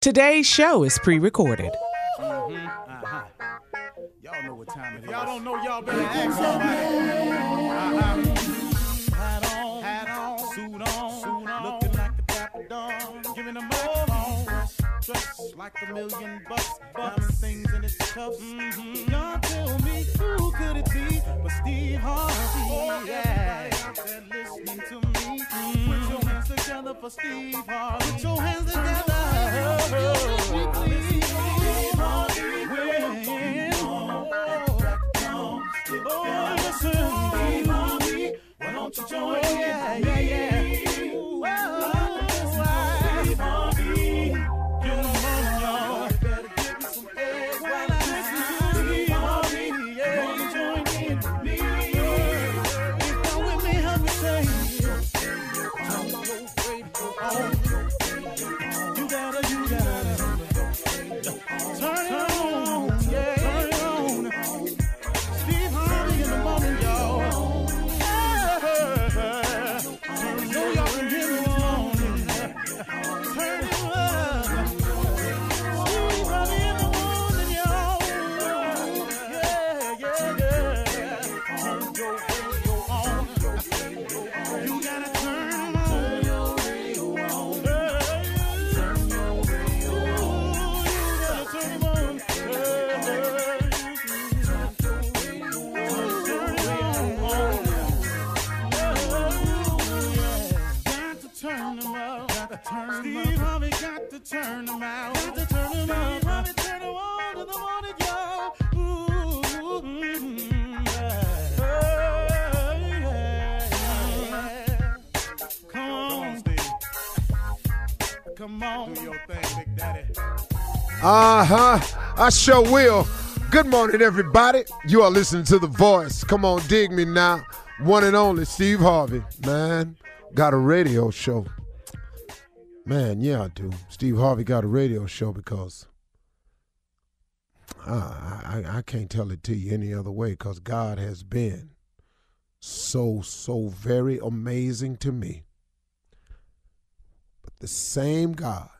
Today's show is pre-recorded. Y'all know what time it is. Y'all don't know, y'all better ask somebody. Hat on, suit on, looking like the Dapper Dawn, giving them microphone, dressed like $1,000,000, diamond things in its cuffs. Y'all tell me who could it be but Steve Harvey? Yeah, out there listening to me. Put your hands together for Steve Harvey. Put your hands together. Why don't you join me? Steve Harvey got to turn them out. Got to turn them out. Harvey turn them on to the morning, y'all. Come on, Steve. Come on. Do your thing, Big Daddy. I sure will. Good morning, everybody. You are listening to The Voice. Come on, dig me now. One and only Steve Harvey. Man, got a radio show. Man, yeah, I do. Steve Harvey got a radio show because I can't tell it to you any other way because God has been so very amazing to me. But the same God,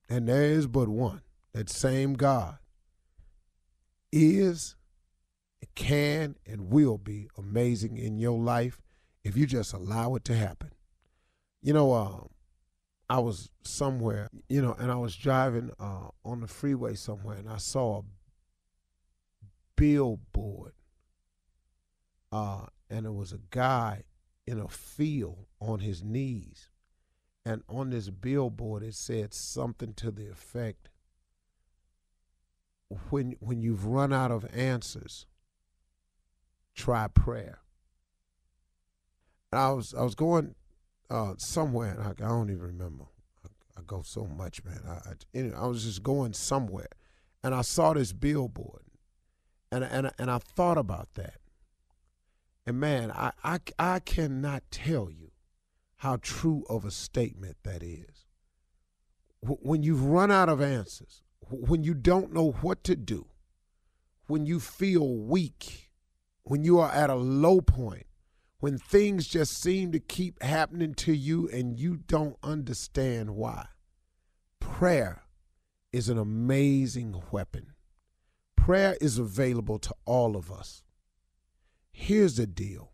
and there is but one, that same God is, can, and will be amazing in your life if you just allow it to happen. You know, I was somewhere, and I was driving on the freeway somewhere, and I saw a billboard, and it was a guy in a field on his knees, and on this billboard it said something to the effect, when you've run out of answers, try prayer. And I was going somewhere, and I don't even remember. I go so much, man. I was just going somewhere, and I saw this billboard, and I thought about that. And man, I cannot tell you how true of a statement that is. When you've run out of answers, when you don't know what to do, when you feel weak, when you are at a low point, when things just seem to keep happening to you and you don't understand why. Prayer is an amazing weapon. Prayer is available to all of us. Here's the deal.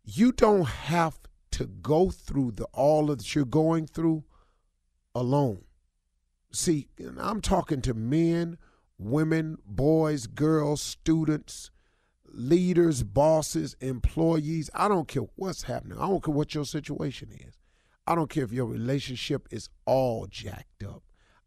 You don't have to go through all that you're going through alone. See, I'm talking to men, women, boys, girls, students, leaders, bosses, employees. I don't care what's happening. I don't care what your situation is. I don't care if your relationship is all jacked up.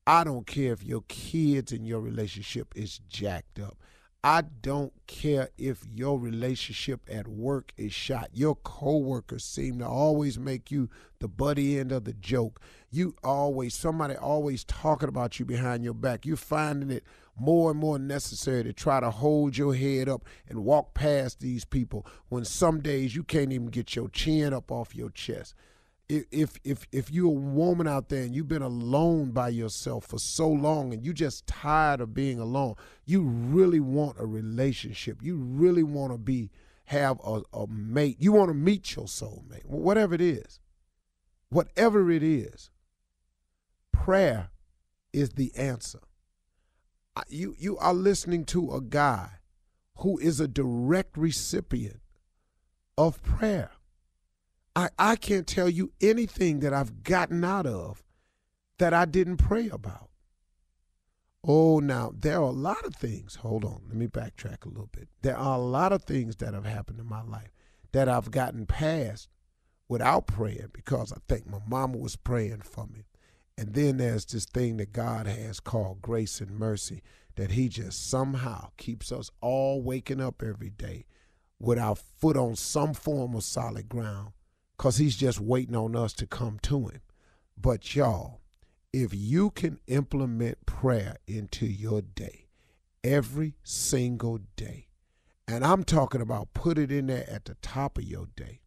I don't care if your kids and your relationship is jacked up. I don't care if your relationship at work is shot. Your coworkers seem to always make you the buddy end of the joke. Somebody always talking about you behind your back. You're finding it more and more necessary to try to hold your head up and walk past these people when some days you can't even get your chin up off your chest. If you're a woman out there and you've been alone by yourself for so long and you just tired of being alone, you really want a relationship. You really want to have a mate. You want to meet your soulmate, whatever it is. Whatever it is, prayer is the answer. You are listening to a guy who is a direct recipient of prayer. I can't tell you anything that I've gotten out of that I didn't pray about. Oh, now, there are a lot of things. Hold on, let me backtrack a little bit. There are a lot of things that have happened in my life that I've gotten past without praying because I think my mama was praying for me. And then there's this thing that God has called grace and mercy, that he just somehow keeps us all waking up every day with our foot on some form of solid ground because he's just waiting on us to come to him. But y'all, if you can implement prayer into your day, every single day, and I'm talking about put it in there at the top of your day,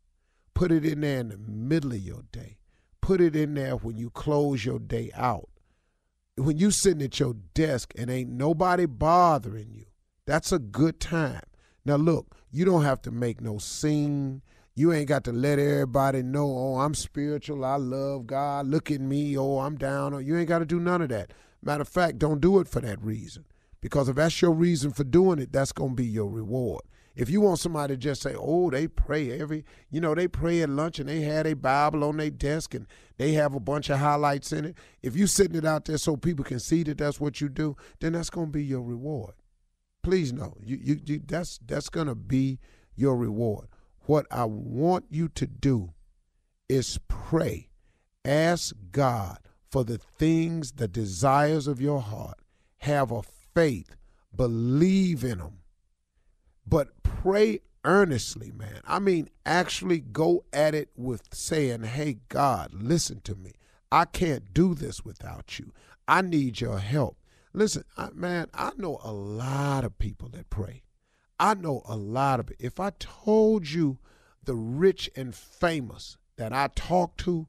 put it in there in the middle of your day, put it in there when you close your day out, when you sitting at your desk and ain't nobody bothering you, that's a good time. Now look, you don't have to make no scene. You ain't got to let everybody know, oh, I'm spiritual, I love God, look at me, oh, I'm down. You ain't got to do none of that. Matter of fact, don't do it for that reason. Because if that's your reason for doing it, that's going to be your reward. If you want somebody to just say, oh, they pray they pray at lunch and they had a Bible on their desk and they have a bunch of highlights in it. If you sitting it out there so people can see that that's what you do, then that's going to be your reward. Please know, that's going to be your reward. What I want you to do is pray. Ask God for the things, the desires of your heart. Have a faith. Believe in them. But pray earnestly, man. I mean, actually go at it with saying, hey, God, listen to me. I can't do this without you. I need your help. Listen, I know a lot of people that pray. I know a lot of it. If I told you the rich and famous that I talk to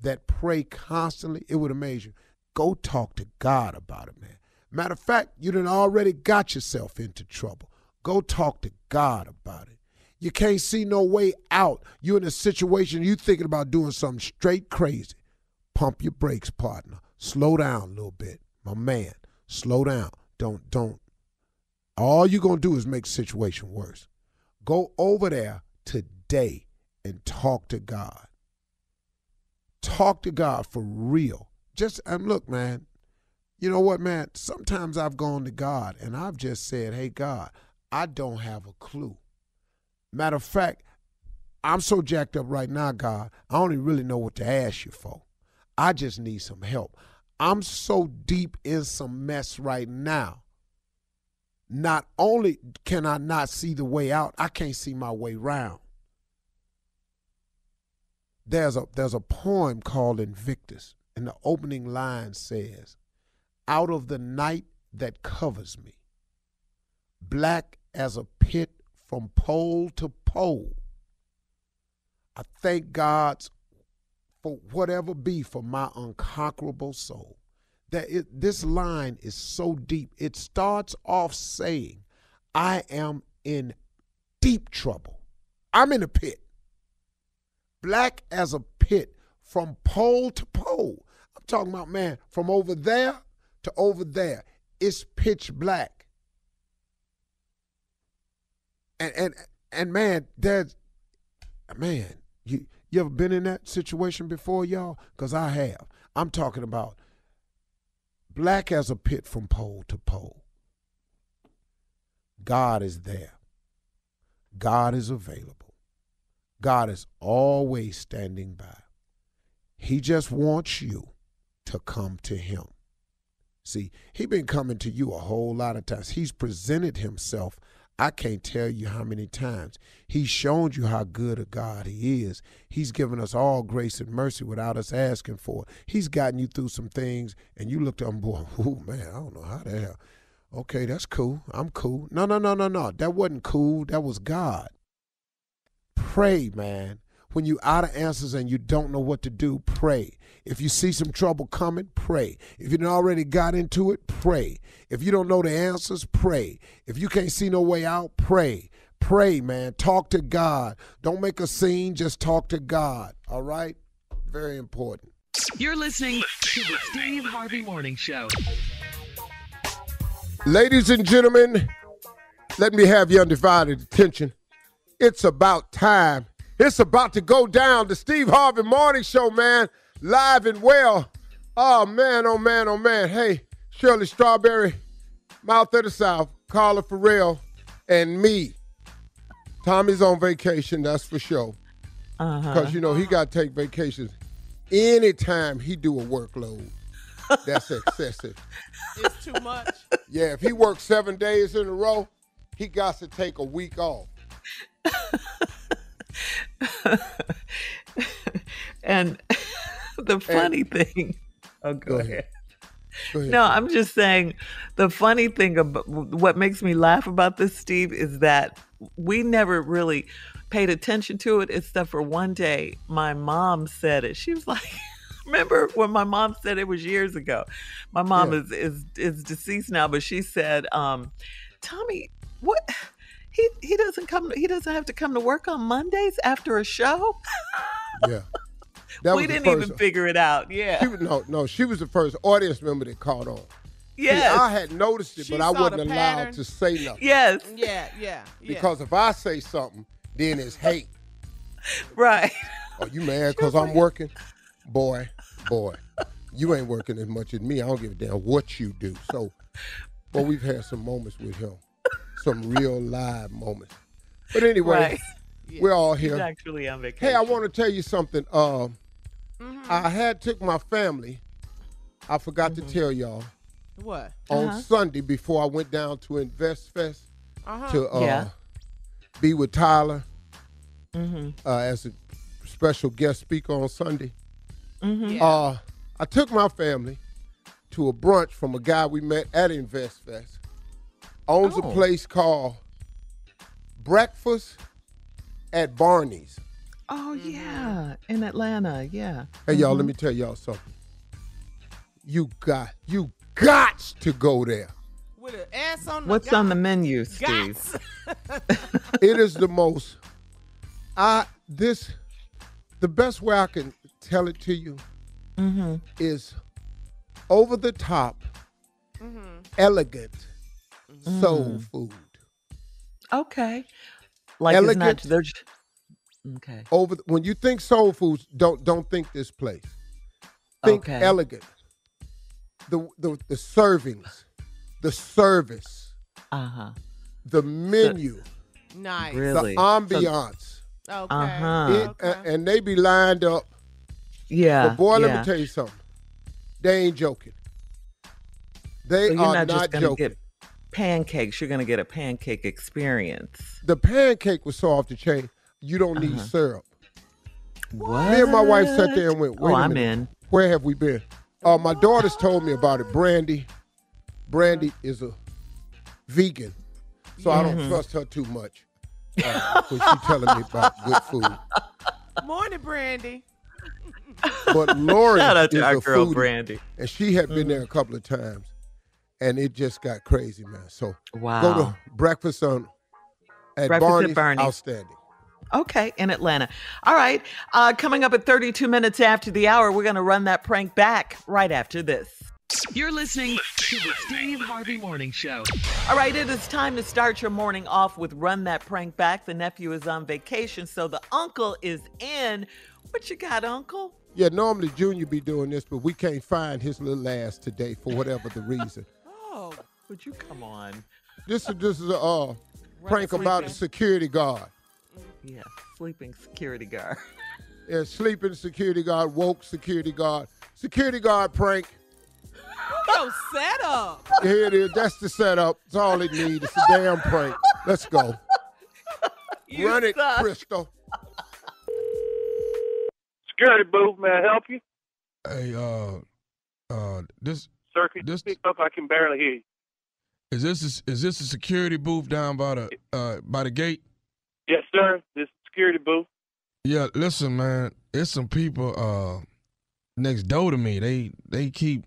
that pray constantly, it would amaze you. Go talk to God about it, man. Matter of fact, you done already got yourself into trouble. Go talk to God about it. You can't see no way out. You're in a situation, you thinking about doing something straight crazy. Pump your brakes, partner. Slow down a little bit. My man, slow down. Don't. All you're going to do is make the situation worse. Go over there today and talk to God. Talk to God for real. Look, man, you know what, man? Sometimes I've gone to God and I've just said, hey, God, I don't have a clue. Matter of fact, I'm so jacked up right now, God, I don't even really know what to ask you for. I just need some help. I'm so deep in some mess right now. Not only can I not see the way out, I can't see my way round. There's a poem called Invictus, and the opening line says, out of the night that covers me, black as a pit from pole to pole, I thank God for whatever be for my unconquerable soul. This line is so deep. It starts off saying, I am in deep trouble. I'm in a pit. Black as a pit from pole to pole. I'm talking about, man, from over there to over there. It's pitch black. And man, you ever been in that situation before, y'all? Because I have. I'm talking about black as a pit from pole to pole. God is there. God is available. God is always standing by. He just wants you to come to him. See, he's been coming to you a whole lot of times. He's presented himself. I can't tell you how many times. He's shown you how good a God he is. He's given us all grace and mercy without us asking for it. He's gotten you through some things, and you looked up and boy, oh man, I don't know how the hell. Okay, that's cool. I'm cool. No. That wasn't cool. That was God. Pray, man. When you're out of answers and you don't know what to do, pray. If you see some trouble coming, pray. If you already got into it, pray. If you don't know the answers, pray. If you can't see no way out, pray. Pray, man. Talk to God. Don't make a scene, just talk to God. All right? Very important. You're listening to the Steve Harvey Morning Show. Ladies and gentlemen, let me have your undivided attention. It's about time. It's about to go down. The Steve Harvey Morning Show, man. Live and well. Oh, man, oh, man, oh, man. Hey, Shirley Strawberry, Mouth of the South, Carla Farrell, and me. Tommy's on vacation, that's for sure. Because, you know, he got to take vacations anytime he do a workload. That's excessive. It's too much. Yeah, if he works 7 days in a row, he got to take a week off. And the funny thing, go ahead. Go ahead. No, I'm just saying the funny thing about what makes me laugh about this, Steve, is that we never really paid attention to it except for one day my mom said it. She was like, remember when my mom said it was years ago? My mom is deceased now, but she said, Tommy, what? He doesn't have to come to work on Mondays after a show? Yeah. We didn't even figure it out. Yeah. She was the first audience member that caught on. Yes. See, I had noticed it, but I wasn't allowed to say nothing. Yes. Yeah. Because if I say something, then it's hate. Right. Oh, you mad because I'm working? Boy, you ain't working as much as me. I don't give a damn what you do. So, but we've had some moments with him, some real live moments. But anyway, we're all here. He's actually on vacation. Hey, I want to tell you something. I had took my family. I forgot to tell y'all. What? On Sunday before I went down to Invest Fest to be with Tyler as a special guest speaker on Sunday. I took my family to a brunch from a guy we met at Invest Fest. Owns a place called Breakfast at Barney's. Oh, yeah. In Atlanta, yeah. Hey, y'all, let me tell y'all something. You got to go there. With an ass on the What's on the menu, Steve? It is the most, the best way I can tell it to you is over the top, elegant soul food. Okay. Like Elegant. it's not, okay. When you think soul foods, don't think this place. Think elegant. The servings, the service, the menu, nice, really? the ambiance. And they be lined up. Yeah. But boy, let me tell you something. They ain't joking. They you're are not just not gonna joking. get pancakes. You're going to get a pancake experience. The pancake was so off the chain. You don't need syrup. What? Me and my wife sat there and went, wait a I'm minute. in. Where have we been? My daughters told me about it. Brandy is a vegan, so I don't trust her too much when she's telling me about good food. Morning, Brandy. But Lori Shout out to is our a girl, foodie, Brandy. and she had been there a couple of times, and it just got crazy, man. So Wow. go to breakfast at Barney's. Outstanding. Okay, in Atlanta. All right. Coming up at 32 minutes after the hour, we're going to run that prank back right after this. You're listening to the Steve Harvey Morning Show. All right, it is time to start your morning off with Run That Prank Back. The nephew is on vacation, so the uncle is in. What you got, Uncle? Yeah, normally Junior be doing this, but we can't find his little ass today for whatever the reason. Oh, would you come on? This is a prank about a security guard. Yeah, sleeping security guard. Yeah, sleeping security guard, woke security guard prank. Yo, setup. Here it is. That's the setup. That's all it needs. It's a damn prank. Let's go. Run it, Crystal. Security booth, may I help you? Hey, Sir, can you speak up? I can barely hear you. Is this a security booth down by the gate? Yes, sir. This is security booth. Yeah, listen, man. It's some people next door to me. They keep.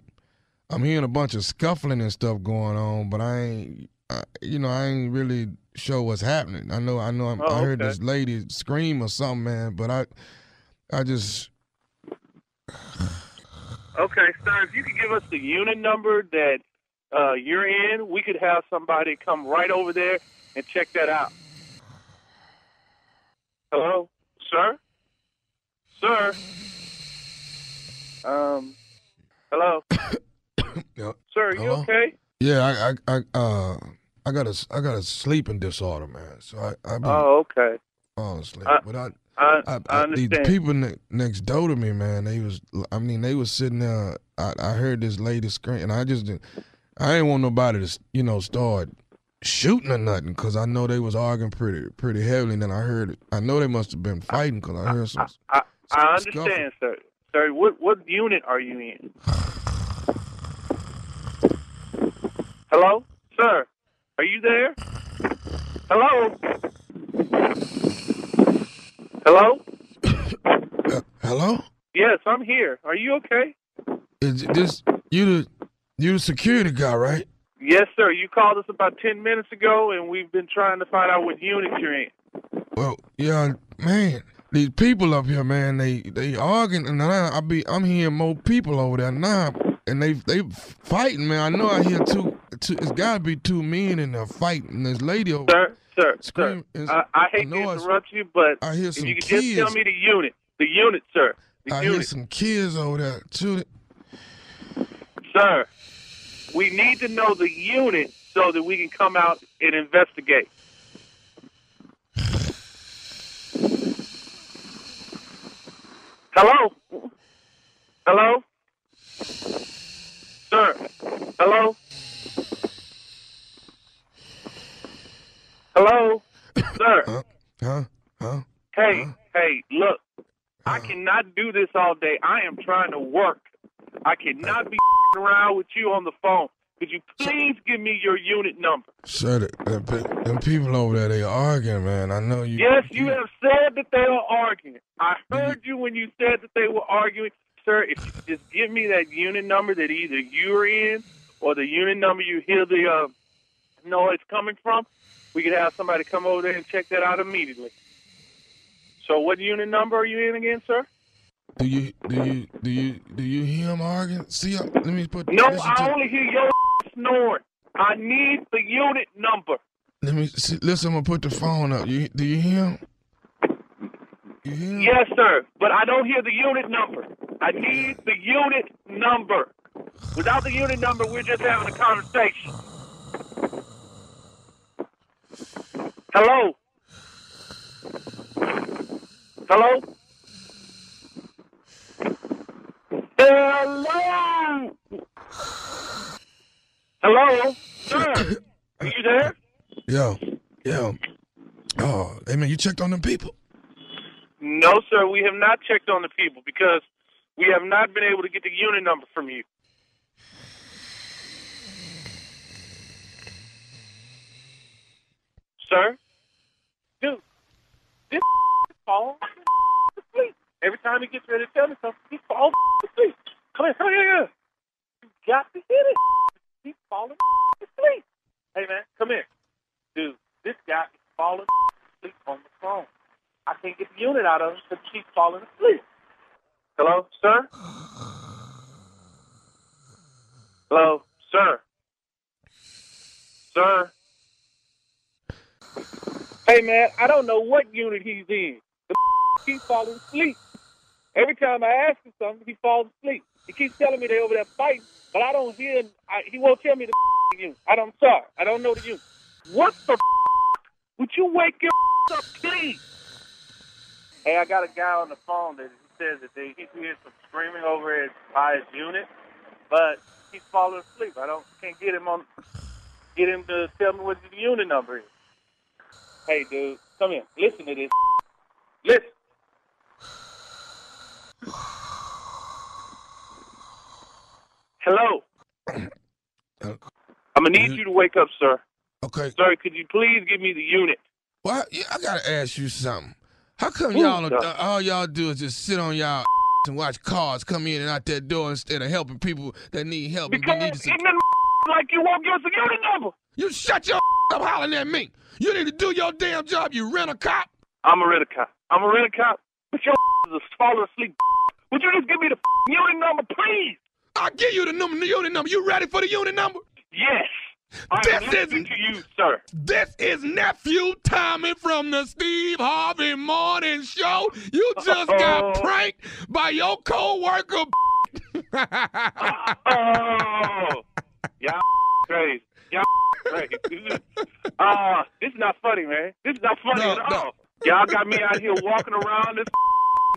I'm hearing a bunch of scuffling and stuff going on, but I ain't really sure what's happening. I heard this lady scream or something, man. But I just. Okay, sir, if you could give us the unit number that you're in, we could have somebody come right over there and check that out. Hello? Sir? Sir? Hello? Yeah. Sir, are you Hello? okay? Yeah, I got a sleeping disorder, man. So I be Oh, okay. falling asleep. But I these understand. people next door to me, man, they was sitting there. I heard this lady scream, and I ain't want nobody to, start shooting or nothing, because I know they was arguing pretty heavily. And then I know they must have been fighting, because I heard some. I scuffle. understand, sir. Sir, what unit are you in? Hello? Sir, are you there? Hello? Hello? Hello? Yes, I'm here. Are you okay? Is this you the security guy, right? Yes, sir. You called us about 10 minutes ago, and we've been trying to find out what unit you're in. Well, yeah, man. These people up here, man, they arguing, and I'm hearing more people over there now, and they fighting, man. I know I hear two. It's gotta be two men in there fighting. This lady over. Sir, Scream, I hate to interrupt you, but I hear if some you could kids. just tell me the unit, sir. I hear some kids over there too. Sir, we need to know the unit so that we can come out and investigate. Hello? Hello? Sir? Hello? Hello? Sir? Huh? Hey, look. I cannot do this all day. I am trying to work. I cannot be around with you on the phone. Could you please give me your unit number? Sir, them people over there, they arguing, man. I know you. Yes, you have said that they are arguing. I heard you when you said that they were arguing. Sir, if you just give me that unit number that either you're in or the unit number you hear the noise coming from, we could have somebody come over there and check that out immediately. So what unit number are you in again, sir? Do you hear him arguing? See, let me put. No, I only hear your snoring. I need the unit number. Let me see. Listen, I'm gonna put the phone up. Do you hear him? You hear him? Yes, sir, but I don't hear the unit number. I need the unit number. Without the unit number, we're just having a conversation. Hello? Hello? Hello? Hello? Sir, are you there? Yeah. Oh, hey man, you checked on them people? No, sir, we have not checked on the people because we have not been able to get the unit number from you. Sir? Dude, this is falling asleep. Every time he gets ready to tell me something, he's falling asleep. Come here. You got to hit it. He's falling asleep. Hey, man, come here. Dude, this guy is falling asleep on the phone. I can't get the unit out of him because he's falling asleep. Hello, sir? Hello, sir? Sir? Hey, man, I don't know what unit he's in. The keeps falling asleep. Every time I ask him something, he falls asleep. He keeps telling me they're over there fighting, but I don't hear him. He won't tell me the unit. I'm sorry. I don't know the unit. What the Would you wake your up, please? Hey, I got a guy on the phone that says that he hears some screaming over by his unit, but he's falling asleep. Can't get him to tell me what the unit number is. Hey, dude, come here. Listen to this. Listen. Hello. I'm gonna need you to wake up, sir. Okay. Sir, could you please give me the unit? Well, I gotta ask you something. How come Ooh, all y'all do is just sit on y'all and watch cars come in and out that door instead of helping people that need help? Because like you won't give us a unit number. You shut your up hollering at me. You need to do your damn job, you rent-a-cop. I'm a rent-a-cop. But your is falling asleep. Would you just give me the unit number, please? I'll give you the unit number. You ready for the unit number? Yes. I am listening to you, sir. This is Nephew Tommy from the Steve Harvey Morning Show. You just got pranked by your co-worker. Y'all crazy. Y'all crazy. This is not funny, man. This is not funny at all. Y'all got me out here walking around this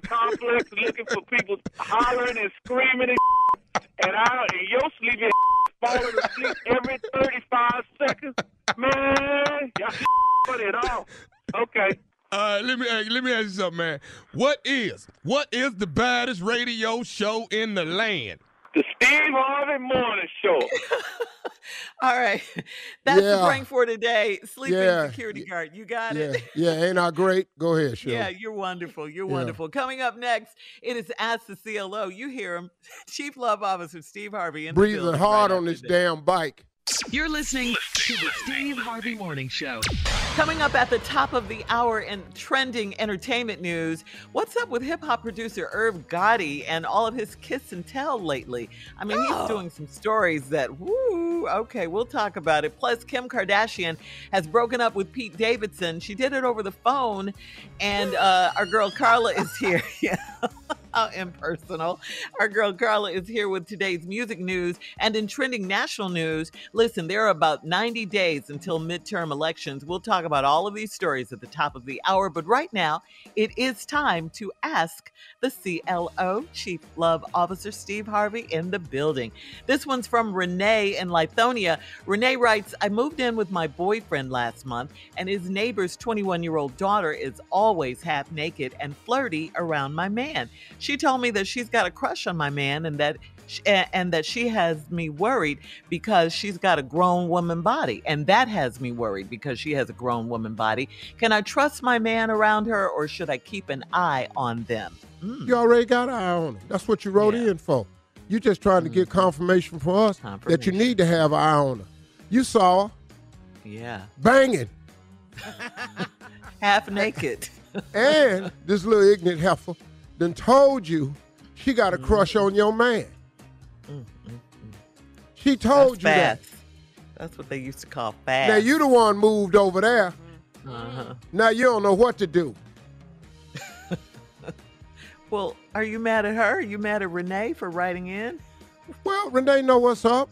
complex looking for people hollering and screaming and your sleepy falling asleep every 35 seconds. Man, y'all funny at all. Okay. Let me ask you something, man. What is the baddest radio show in the land? The Steve Harvey Morning Show. All right. That's the prank for today. Sleeping security guard. You got it? Yeah, ain't I great? Go ahead, Shirley. Yeah, you're wonderful. You're wonderful. Coming up next, it is Ask the CLO. You hear him. Chief Love Officer Steve Harvey. In breathing the hard on this damn bike. You're listening to the Steve Harvey Morning Show. Coming up at the top of the hour in trending entertainment news, what's up with hip-hop producer Irv Gotti and all of his kiss and tell lately? I mean, he's doing some stories that, woo, okay, we'll talk about it. Plus, Kim Kardashian has broken up with Pete Davidson. She did it over the phone, and our girl Carla is here. How impersonal. Our girl Carla is here with today's music news. And in trending national news, listen, there are about 90 days until midterm elections. We'll talk about all of these stories at the top of the hour. But right now, it is time to ask the CLO, Chief Love Officer Steve Harvey, in the building. This one's from Renee in Lithonia. Renee writes, I moved in with my boyfriend last month, and his neighbor's 21-year-old daughter is always half naked and flirty around my man. She told me that she's got a crush on my man and that she has me worried because she's got a grown woman body. And that has me worried because she has a grown woman body. Can I trust my man around her, or should I keep an eye on them? You already got an eye on it. That's what you wrote in for. You just trying to get confirmation from us that you need to have an eye on her. You saw her. Yeah. Banging. Half naked. And this little ignorant heifer done told you she got a crush on your man. She told you fast. that. That's what they used to call fast. Now you the one moved over there. Now you don't know what to do. Well, are you mad at her? Are you mad at Renee for writing in? Well, Renee know what's up.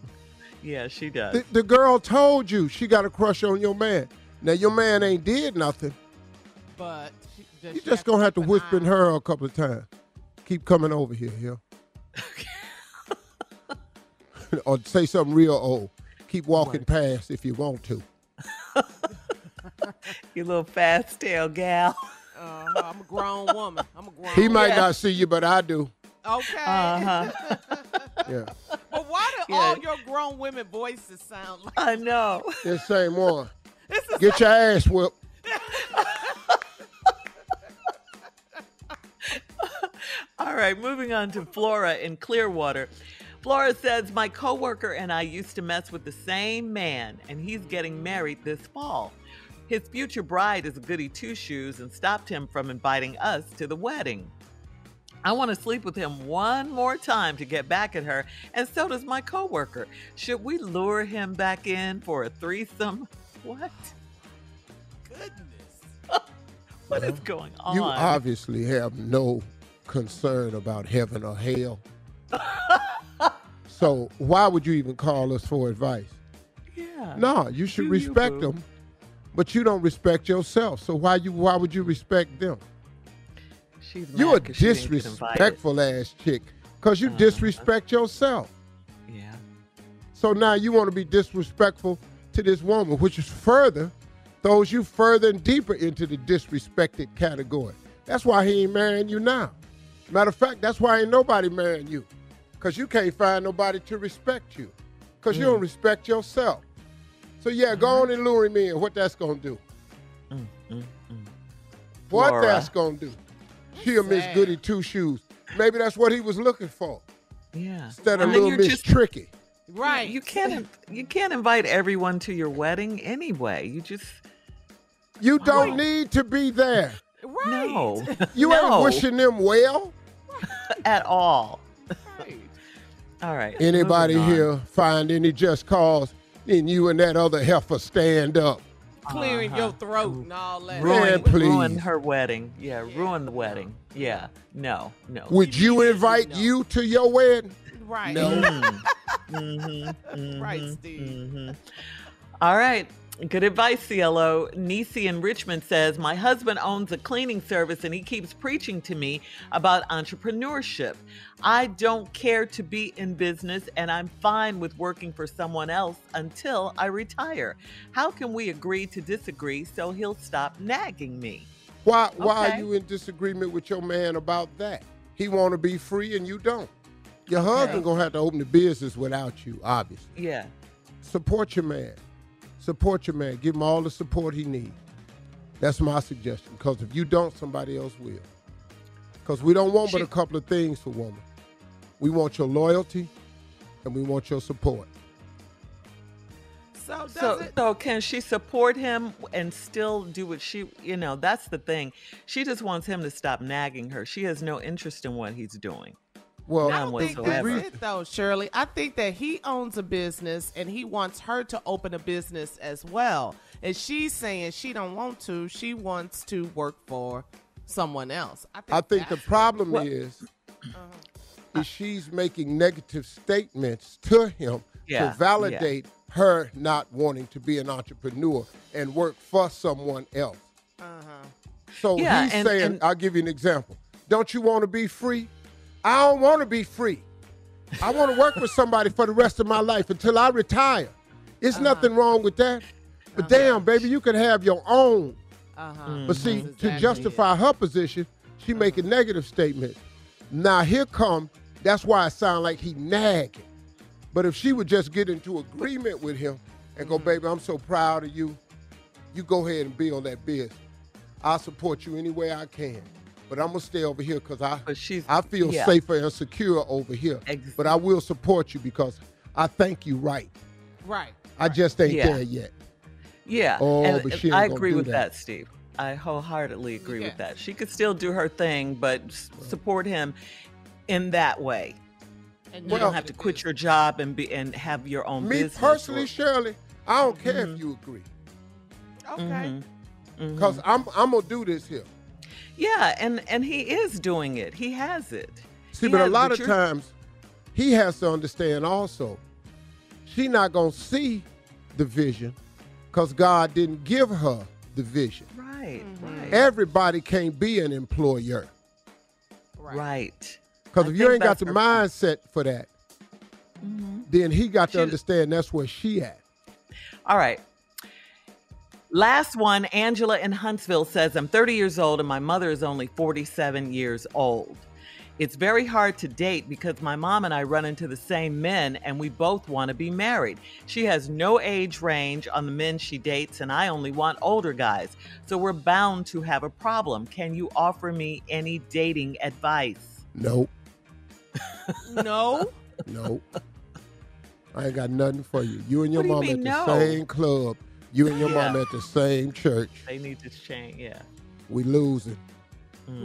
Yeah, she does. The girl told you she got a crush on your man. Now your man ain't did nothing. But you just gonna have to whisper in her a couple of times. Keep coming over here, or say something real old. Keep walking past if you want to. You little fast tail gal. I'm a grown woman. He might not see you, but I do. Okay. Yeah. But why do all your grown women voices sound like? I know. The same one. Get your ass whipped. All right, moving on to Flora in Clearwater. Flora says, my coworker and I used to mess with the same man, and he's getting married this fall. His future bride is a goody two-shoes and stopped him from inviting us to the wedding. I want to sleep with him one more time to get back at her, and so does my coworker. Should we lure him back in for a threesome? What? Goodness. What is going on? You obviously have no concern about heaven or hell. So why would you even call us for advice? Yeah. No, you should respect them, but you don't respect yourself. So why would you respect them? You a disrespectful ass chick because you disrespect yourself. Yeah. So now you want to be disrespectful to this woman, which is throws you further and deeper into the disrespected category. That's why he ain't marrying you now. Matter of fact, that's why ain't nobody marrying you. Because you can't find nobody to respect you. Because you don't respect yourself. So yeah, go on and lure him in. What that's going to do? What Laura. that's going to do? She'll miss goody two-shoes. Maybe that's what he was looking for. Yeah. Instead of little Miss Tricky. Right. You can't invite everyone to your wedding anyway. You don't need to be there. Right. No. You ain't wishing them well. At all. Right. All right. Anybody moving on. here find any just cause? Then you and that other heifer stand up. Clearing your throat and all that. Man, please. Ruin her wedding. Yeah, ruin the wedding. Yeah. No. Would you invite you to your wedding? Right. No. Right, Steve. All right. Good advice, CLO. Nisi in Richmond says, my husband owns a cleaning service and he keeps preaching to me about entrepreneurship. I don't care to be in business and I'm fine with working for someone else until I retire. How can we agree to disagree so he'll stop nagging me? Why are Okay. you in disagreement with your man about that? He want to be free and you don't. Your husband going to have to open the business without you, obviously. Yeah. Support your man. Support your man. Give him all the support he needs. That's my suggestion. Because if you don't, somebody else will. Because we don't want but a couple of things for women. We want your loyalty and we want your support. So can she support him and still do what she, that's the thing. She just wants him to stop nagging her. She has no interest in what he's doing. Well, I don't think whatsoever. that's it, though, Shirley. I think that he owns a business and he wants her to open a business as well. And she's saying she don't want to. She wants to work for someone else. I think the that's problem is she's making negative statements to him to validate her not wanting to be an entrepreneur and work for someone else. So he's saying, I'll give you an example. Don't you want to be free? I don't want to be free. I want to work with somebody for the rest of my life until I retire. There's nothing wrong with that. But damn, baby, you could have your own. But see, to justify her position, she making negative statements. Now here come, that's why it sounds like he nagging. But if she would just get into agreement with him and go, baby, I'm so proud of you. You go ahead and build that business. I'll support you any way I can. But I'm going to stay over here because I feel safer and secure over here. But I will support you because I think you right. Right. I just ain't there yet. Yeah. Oh, but she ain't I gonna agree do with that. Steve. I wholeheartedly agree with that. She could still do her thing, but support him in that way. And you don't have to quit your job and have your own business. Me personally, Shirley, I don't care if you agree. Okay. Because I'm going to do this here. Yeah, and he is doing it. He has it. See, but a lot of times, he has to understand also, she not going to see the vision because God didn't give her the vision. Right. Everybody can't be an employer. Right. Because if you ain't got the mindset for that, then he got to understand that's where she at. All right. Last one, Angela in Huntsville says, I'm 30 years old and my mother is only 47 years old. It's very hard to date because my mom and I run into the same men and we both want to be married. She has no age range on the men she dates and I only want older guys. So we're bound to have a problem. Can you offer me any dating advice? Nope. No? Nope. I ain't got nothing for you. You and your What do you mom mean, at the no? same club. You and your mom at the same church. They need to change, yeah. We losing.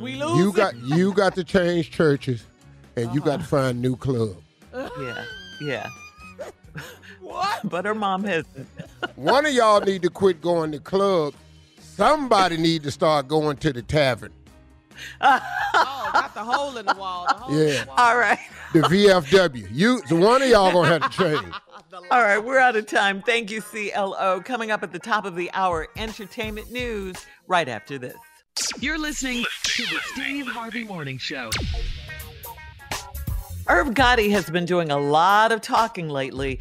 We losing. You got to change churches, and you got to find new club. Yeah. What? But her mom hasn't. One of y'all need to quit going to clubs. Somebody need to start going to the tavern. Oh, got the hole in the wall. All right. The VFW. One of y'all gonna have to change. All right, we're out of time. Thank you, CLO. Coming up at the top of the hour, entertainment news right after this. You're listening to the Steve Harvey Morning Show. Irv Gotti has been doing a lot of talking lately.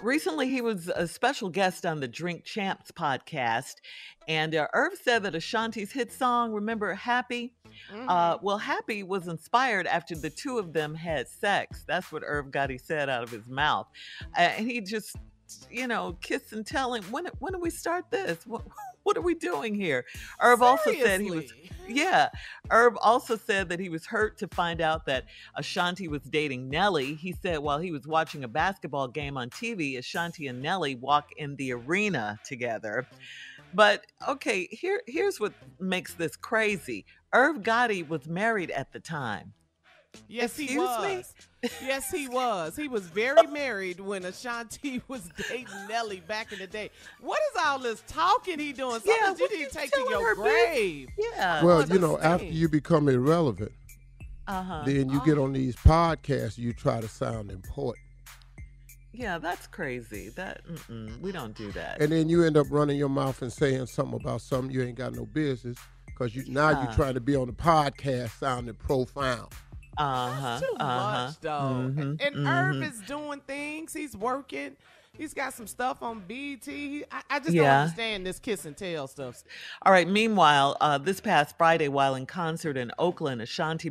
Recently, he was a special guest on the Drink Champs podcast. And Irv said that Ashanti's hit song, remember Happy? Well, Happy was inspired after the two of them had sex. That's what Irv Gotti said out of his mouth. And he just, kiss and tell him, when do we start this? What are we doing here? Irv also said Irv also said that he was hurt to find out that Ashanti was dating Nelly. He said while he was watching a basketball game on TV, Ashanti and Nelly walk in the arena together. But okay, here's what makes this crazy. Irv Gotti was married at the time. Yes, he Excuse me? was. Yes, he was. He was very married when Ashanti was dating Nelly back in the day. What is all this talking he doing? Something Yeah, you what need you to take to telling your her, grave. Yeah. Well, what's you know, his after name? you become irrelevant, Uh-huh. then you get on these podcasts, you try to sound important. Yeah, that's crazy. We don't do that. And then you end up running your mouth and saying something about something you ain't got no business because you're trying to be on the podcast sounding profound. Uh-huh. Too much, though. Mhm, And Irv is doing things. He's working. He's got some stuff on BT. I just don't Yeah. understand this kiss and tell stuff. All right. Meanwhile, this past Friday, while in concert in Oakland, Ashanti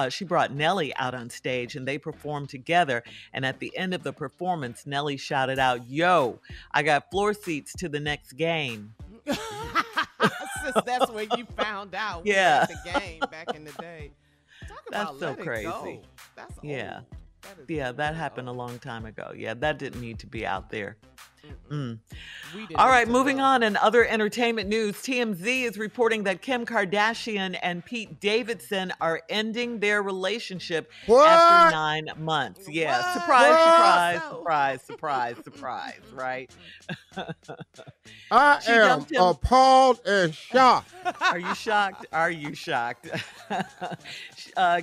she brought Nelly out on stage, and they performed together. And at the end of the performance, Nelly shouted out, "Yo, I got floor seats to the next game." Since that's where you found out. We Yeah. had the game back in the day. Talk That's about so let it crazy. go. That's Yeah. old. That is Yeah, that really happened a old. long time ago. Yeah, that didn't need to be out there. Mm. We didn't All right, need to moving know. on. In other entertainment news, TMZ is reporting that Kim Kardashian and Pete Davidson are ending their relationship What? after 9 months. Yeah, What? surprise, What? surprise, surprise, surprise, surprise, right? I She am dumped him. appalled and shocked. Are you shocked? Are you shocked?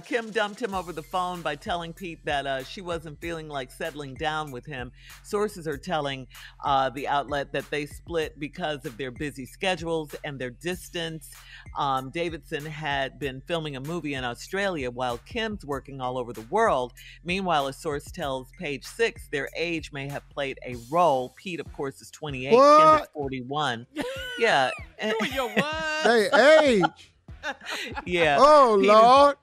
Kim dumped him over the phone by telling Pete that she wasn't feeling like settling down with him. Sources are telling the outlet that they split because of their busy schedules and their distance. Davidson had been filming a movie in Australia while Kim's working all over the world. Meanwhile, a source tells Page Six their age may have played a role. Pete, of course, is 28. Kim is What? 41. Yeah. and- Doing your what? They age. yeah. Oh, Pete is- Lord.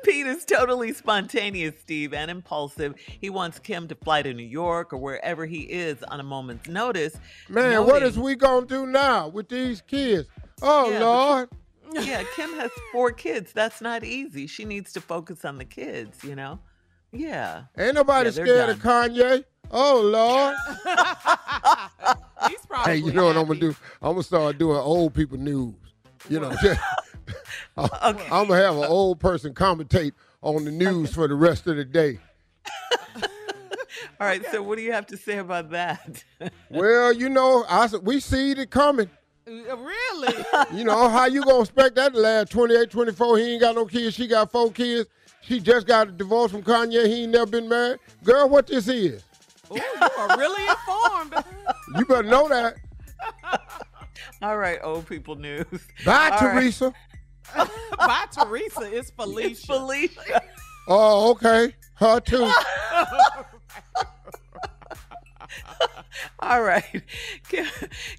Pete is totally spontaneous, Steve, and impulsive. He wants Kim to fly to New York or wherever he is on a moment's notice. Man, what noting- is we going to do now with these kids? Oh, Yeah, but- Lord. Yeah, Kim has 4 kids. That's not easy. She needs to focus on the kids, you know? Yeah. Ain't nobody Yeah, they're scared of Kanye. Oh, Lord. He's probably Hey, you know what I'm going to happy. do? I'm going to start doing old people news. You know, I'm Okay. going to have an old person commentate on the news for the rest of the day. All right, so what do you have to say about that? Well, you know, we see it coming. Really? You know, how you going to expect that to last 28, 24? He ain't got no kids. She got 4 kids. She just got a divorce from Kanye. He ain't never been married. Girl, what this is? Ooh, you are really informed. You better know that. All right, old people news. Bye, All right. Teresa. By Teresa, it's Felicia. It's Felicia. Oh, okay. Her too. All right.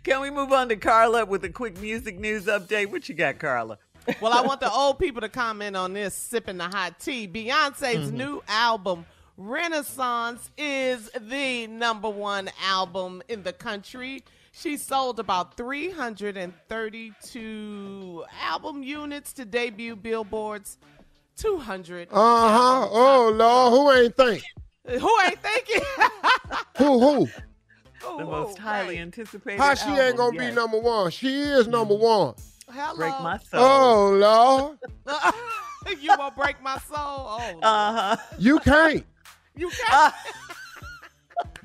Can we move on to Carla with a quick music news update? What you got, Carla? Well, I want the old people to comment on this, sipping the hot tea. Beyonce's new album, Renaissance, is the #1 album in the country. She sold about 332 album units to debut Billboard's 200. Oh, Lord. Who ain't think? Who ain't thinking? Who? The most highly right. anticipated How she ain't album, going to yes. be #1? She is #1. Hello. Break my soul. Oh, Lord. You won't break my soul? Oh, Uh-huh. You can't. you can't.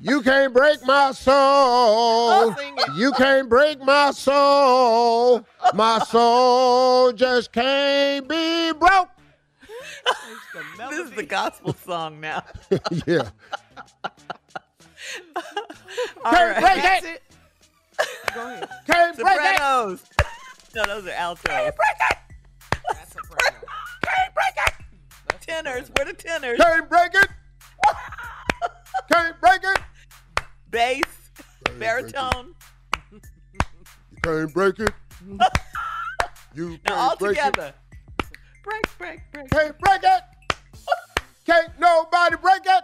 You can't break my soul. Sing it. You can't break my soul. My soul just can't be broke. This is the gospel song now. Yeah. All Can't right. break That's it. it. Go ahead. Can't break it. Sopranos. No, those are altos. That's a prayer. Tenors. Where the tenors? Can't break it. Can't break it. Bass. break it. Baritone. You can't break it. You Now all can't break it. together. Break. Can't break it. Can't nobody break it.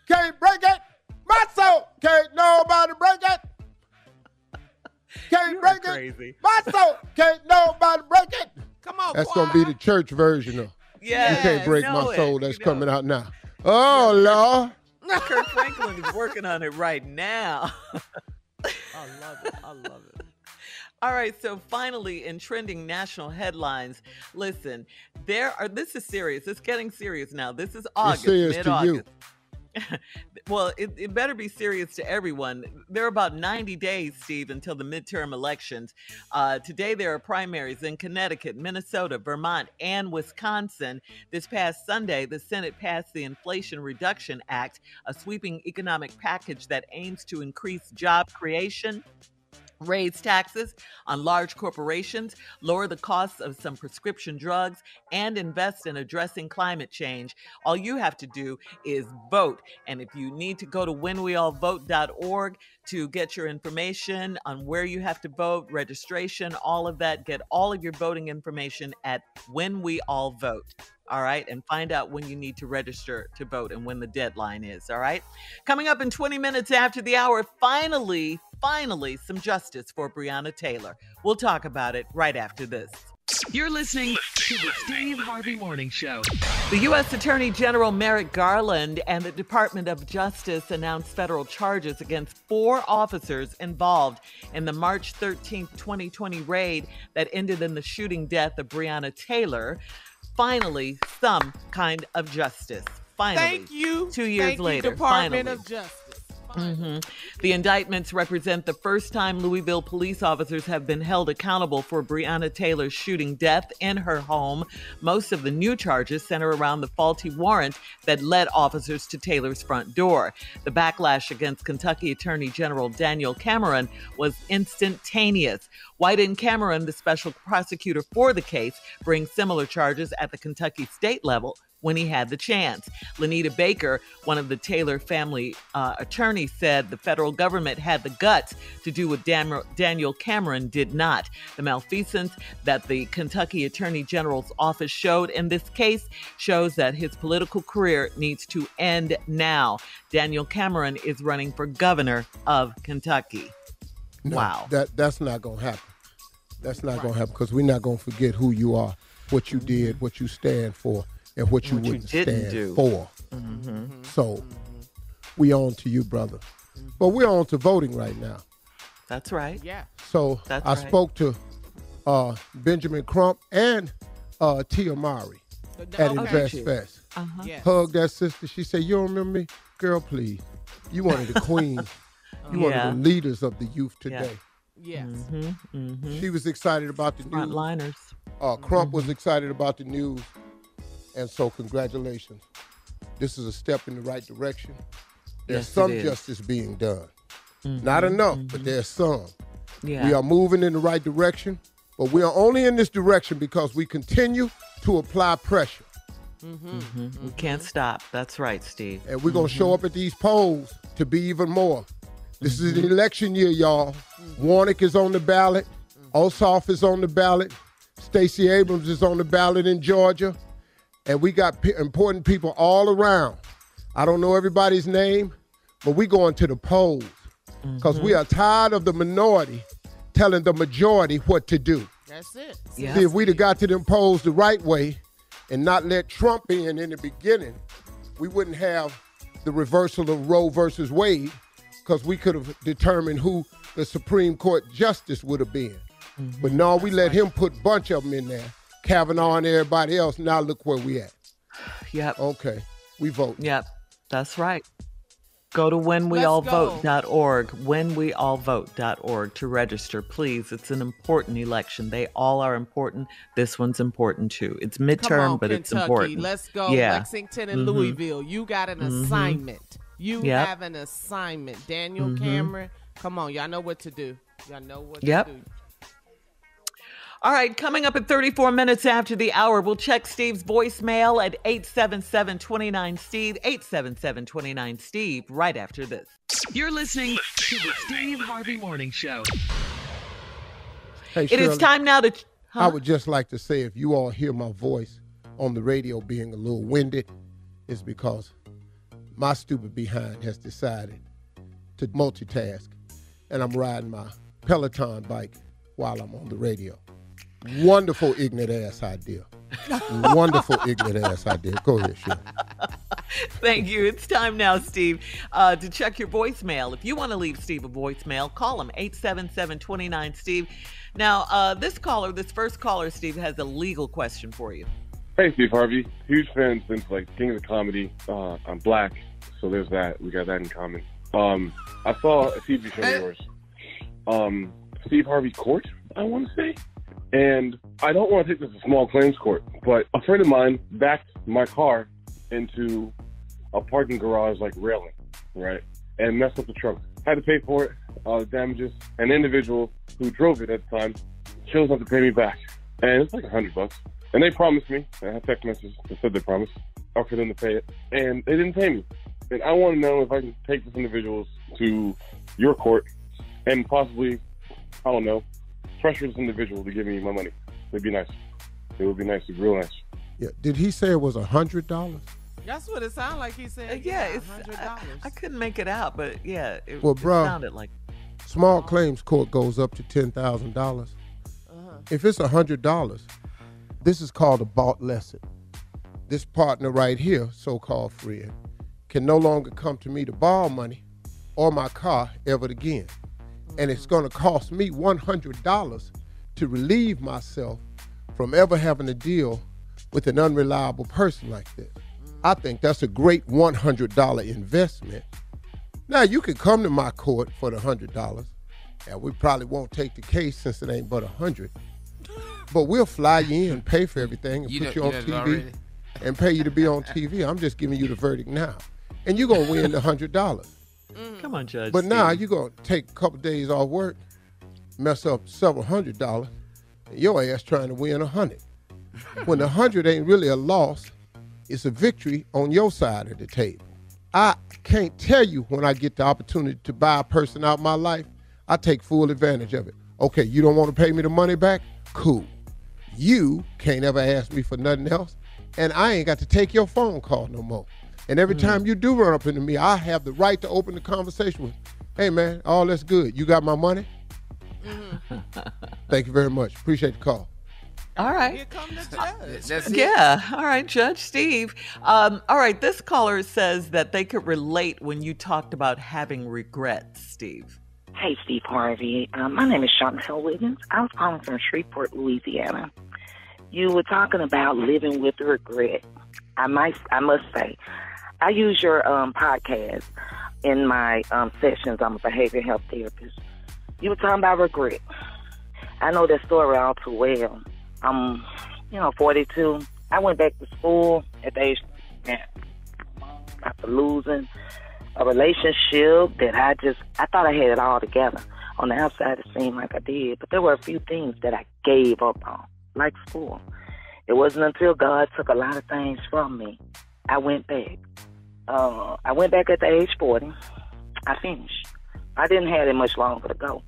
Can't break it. My soul. Can't nobody break it. Can't You are break it. crazy. My soul. Can't nobody break it. Come on, That's choir. going to be the church version of Yeah. You Can't Break know My it. Soul that's You know coming out now. Oh, Lord. Kirk Franklin is working on it right now. I love it. I love it. All right, so finally, in trending national headlines, listen, this is serious. It's getting serious now. This is August, serious to you. mid-August. Well, it better be serious to everyone. There are about 90 days, Steve, until the midterm elections. Today, there are primaries in Connecticut, Minnesota, Vermont, and Wisconsin. This past Sunday, the Senate passed the Inflation Reduction Act, a sweeping economic package that aims to increase job creation, raise taxes on large corporations, lower the costs of some prescription drugs, and invest in addressing climate change. All you have to do is vote. And if you need to go to whenweallvote.org to get your information on where you have to vote, registration, all of that, get all of your voting information at When We All Vote. All right, and find out when you need to register to vote and when the deadline is. All right, coming up in 20 minutes after the hour, finally, some justice for Breonna Taylor. We'll talk about it right after this. You're listening to the Steve Harvey Morning Show. The U.S. Attorney General Merrick Garland and the Department of Justice announced federal charges against 4 officers involved in the March 13, 2020 raid that ended in the shooting death of Breonna Taylor. Finally, some kind of justice. Finally. Thank you. 2 years later. Department finally. of Justice. The indictments represent the first time Louisville police officers have been held accountable for Breonna Taylor's shooting death in her home. Most of the new charges center around the faulty warrant that led officers to Taylor's front door. The backlash against Kentucky Attorney General Daniel Cameron was instantaneous. Wyden Cameron, the special prosecutor for the case, brings similar charges at the Kentucky state level when he had the chance. Lanita Baker, one of the Taylor family attorneys, said the federal government had the guts to do what Daniel Cameron did not. The malfeasance that the Kentucky Attorney General's office showed in this case shows that his political career needs to end now. Daniel Cameron is running for governor of Kentucky. No, Wow. That's not going to happen. That's not going to happen because we're not going to forget who you are, what you did, what you stand for, and what you wouldn't stand for. So we on to you, brother. But we're on to voting right now. That's right. Yeah. So That's I right. spoke to Benjamin Crump and Tia Mowry at Invest Fest. Yes. Hugged that sister. She said, "You don't remember me? Girl, please. You one of the queens. You one of the leaders of the youth today." Yes. She was excited about the news. Frontliners. Crump was excited about the news. And so congratulations. This is a step in the right direction. There's Yes, it some is. justice being done. Not enough, but there's some. Yeah. We are moving in the right direction, but we are only in this direction because we continue to apply pressure. We can't stop. That's right, Steve. And we're going to show up at these polls to be even more. This is an election year, y'all. Warnock is on the ballot. Ossoff is on the ballot. Stacey Abrams is on the ballot in Georgia. And we got important people all around. I don't know everybody's name, but we going to the polls because we are tired of the minority telling the majority what to do. That's it. Yeah. See, if we'd have got to them polls the right way and not let Trump in the beginning, we wouldn't have the reversal of Roe versus Wade because we could have determined who the Supreme Court justice would have been. But no, we let him put a bunch of them in there. Kavanaugh and everybody else. Now look where we at. Yep. Okay, we vote. Yep. That's right. Go to whenweallvote.org, whenweallvote.org to register, please. It's an important election. They all are important. This one's important too. It's midterm, Come on, but Kentucky. it's important. Let's go. Yeah. Lexington and Louisville. You got an assignment. You Yep. have an assignment. Daniel Cameron, come on. Y'all know what to do. Y'all know what Yep. to do. All right, coming up at 34 minutes after the hour, we'll check Steve's voicemail at 877-29-STEVE, 877-29-STEVE, right after this. You're listening to the Steve Harvey Morning Show. Hey, It is Shirley, time now to... I would just like to say if you all hear my voice on the radio being a little winded, it's because my stupid behind has decided to multitask, and I'm riding my Peloton bike while I'm on the radio. Wonderful ignorant ass idea. Wonderful ignorant ass idea. Go ahead, Shirley. Thank you. It's time now, Steve, to check your voicemail. If you want to leave Steve a voicemail, call him 877-29-STEVE. Now, this first caller, Steve, has a legal question for you. Hey, Steve Harvey. Huge fan since, like, King of the Comedy. I'm black, so there's that. We got that in common. I saw a TV show of yours, Steve Harvey Court, I want to say. And I don't want to take this to small claims court, but a friend of mine backed my car into a parking garage, like, railing, right? And messed up the trunk. Had to pay for it, the damages. An individual who drove it at the time chose not to pay me back. And it's like $100. And they promised me, I had text messages that said they promised, for them to pay it. And they didn't pay me. And I want to know if I can take this individual to your court and possibly, I don't know, pressure this individual to give me my money. It'd be nice. It would be nice. It'd be real nice. Yeah. Did he say it was $100? That's what it sounded like he said. Yeah, it's $100. I couldn't make it out, but yeah, it bro, sounded like. Small claims court goes up to $10,000. If it's $100, this is called a bought lesson. This partner right here, so-called friend, can no longer come to me to borrow money or my car ever again. And it's going to cost me $100 to relieve myself from ever having to deal with an unreliable person like this. I think that's a great $100 investment. Now, you can come to my court for the $100, and we probably won't take the case since it ain't but $100. But we'll fly you in, pay for everything, and put you on TV, and pay you to be on TV. I'm just giving you the verdict now. And you're going to win the $100. Come on, Judge. But now you're going to take a couple days off work, mess up several $100, and your ass trying to win $100. When the $100 ain't really a loss, it's a victory on your side of the table. I can't tell you when I get the opportunity to buy a person out of my life, I take full advantage of it. Okay, you don't want to pay me the money back? Cool. You can't ever ask me for nothing else, and I ain't got to take your phone call no more. And every time you do run up into me, I have the right to open the conversation with, hey, man, all that's good. You got my money? Thank you very much. Appreciate the call. All right. Here come the judge. That's it. Yeah. All right, Judge Steve. All right. This caller says that they could relate when you talked about having regrets, Steve. Hey, Steve Harvey. My name is Chantel Wiggins. I was calling from Shreveport, Louisiana. You were talking about living with regret. I must say, I use your podcast in my sessions. I'm a behavioral health therapist. You were talking about regret. I know that story all too well. I'm, 42. I went back to school at the age after losing a relationship that I thought I had it all together. On the outside, it seemed like I did, but there were a few things that I gave up on, like school. It wasn't until God took a lot of things from me, I went back. I went back at the age 40. I finished. I didn't have it much longer to go,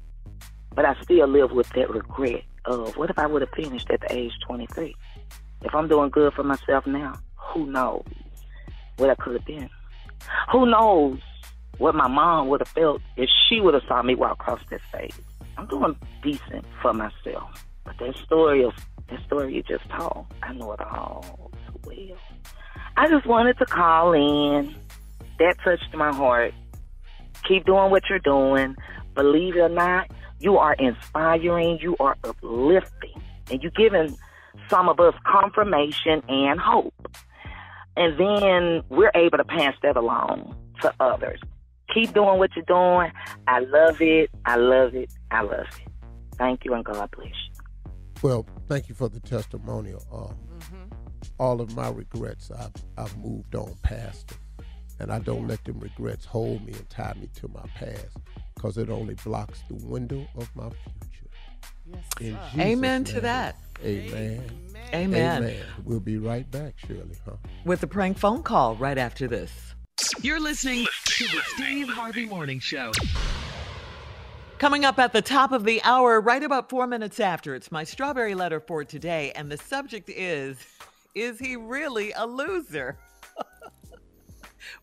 but I still live with that regret of what if I would have finished at the age 23? If I'm doing good for myself now, who knows what I could have been? Who knows what my mom would have felt if she would have saw me walk across that stage? I'm doing decent for myself, but that story you just told, I know it all too well. I just wanted to call in. That touched my heart. Keep doing what you're doing. Believe it or not, you are inspiring, you are uplifting, and you're giving some of us confirmation and hope. And then we're able to pass that along to others. Keep doing what you're doing. I love it. I love it. I love it. Thank you, and God bless you. Well, thank you for the testimonial. All of my regrets, I've moved on past them. And I don't let them regrets hold me and tie me to my past, because it only blocks the window of my future. Yes, Amen name. to that. Amen. Amen. We'll be right back, Shirley, huh? With a prank phone call right after this. You're listening to the Steve Harvey Morning Show. Coming up at the top of the hour, right about 4 minutes after, it's my strawberry letter for today. And the subject is he really a loser?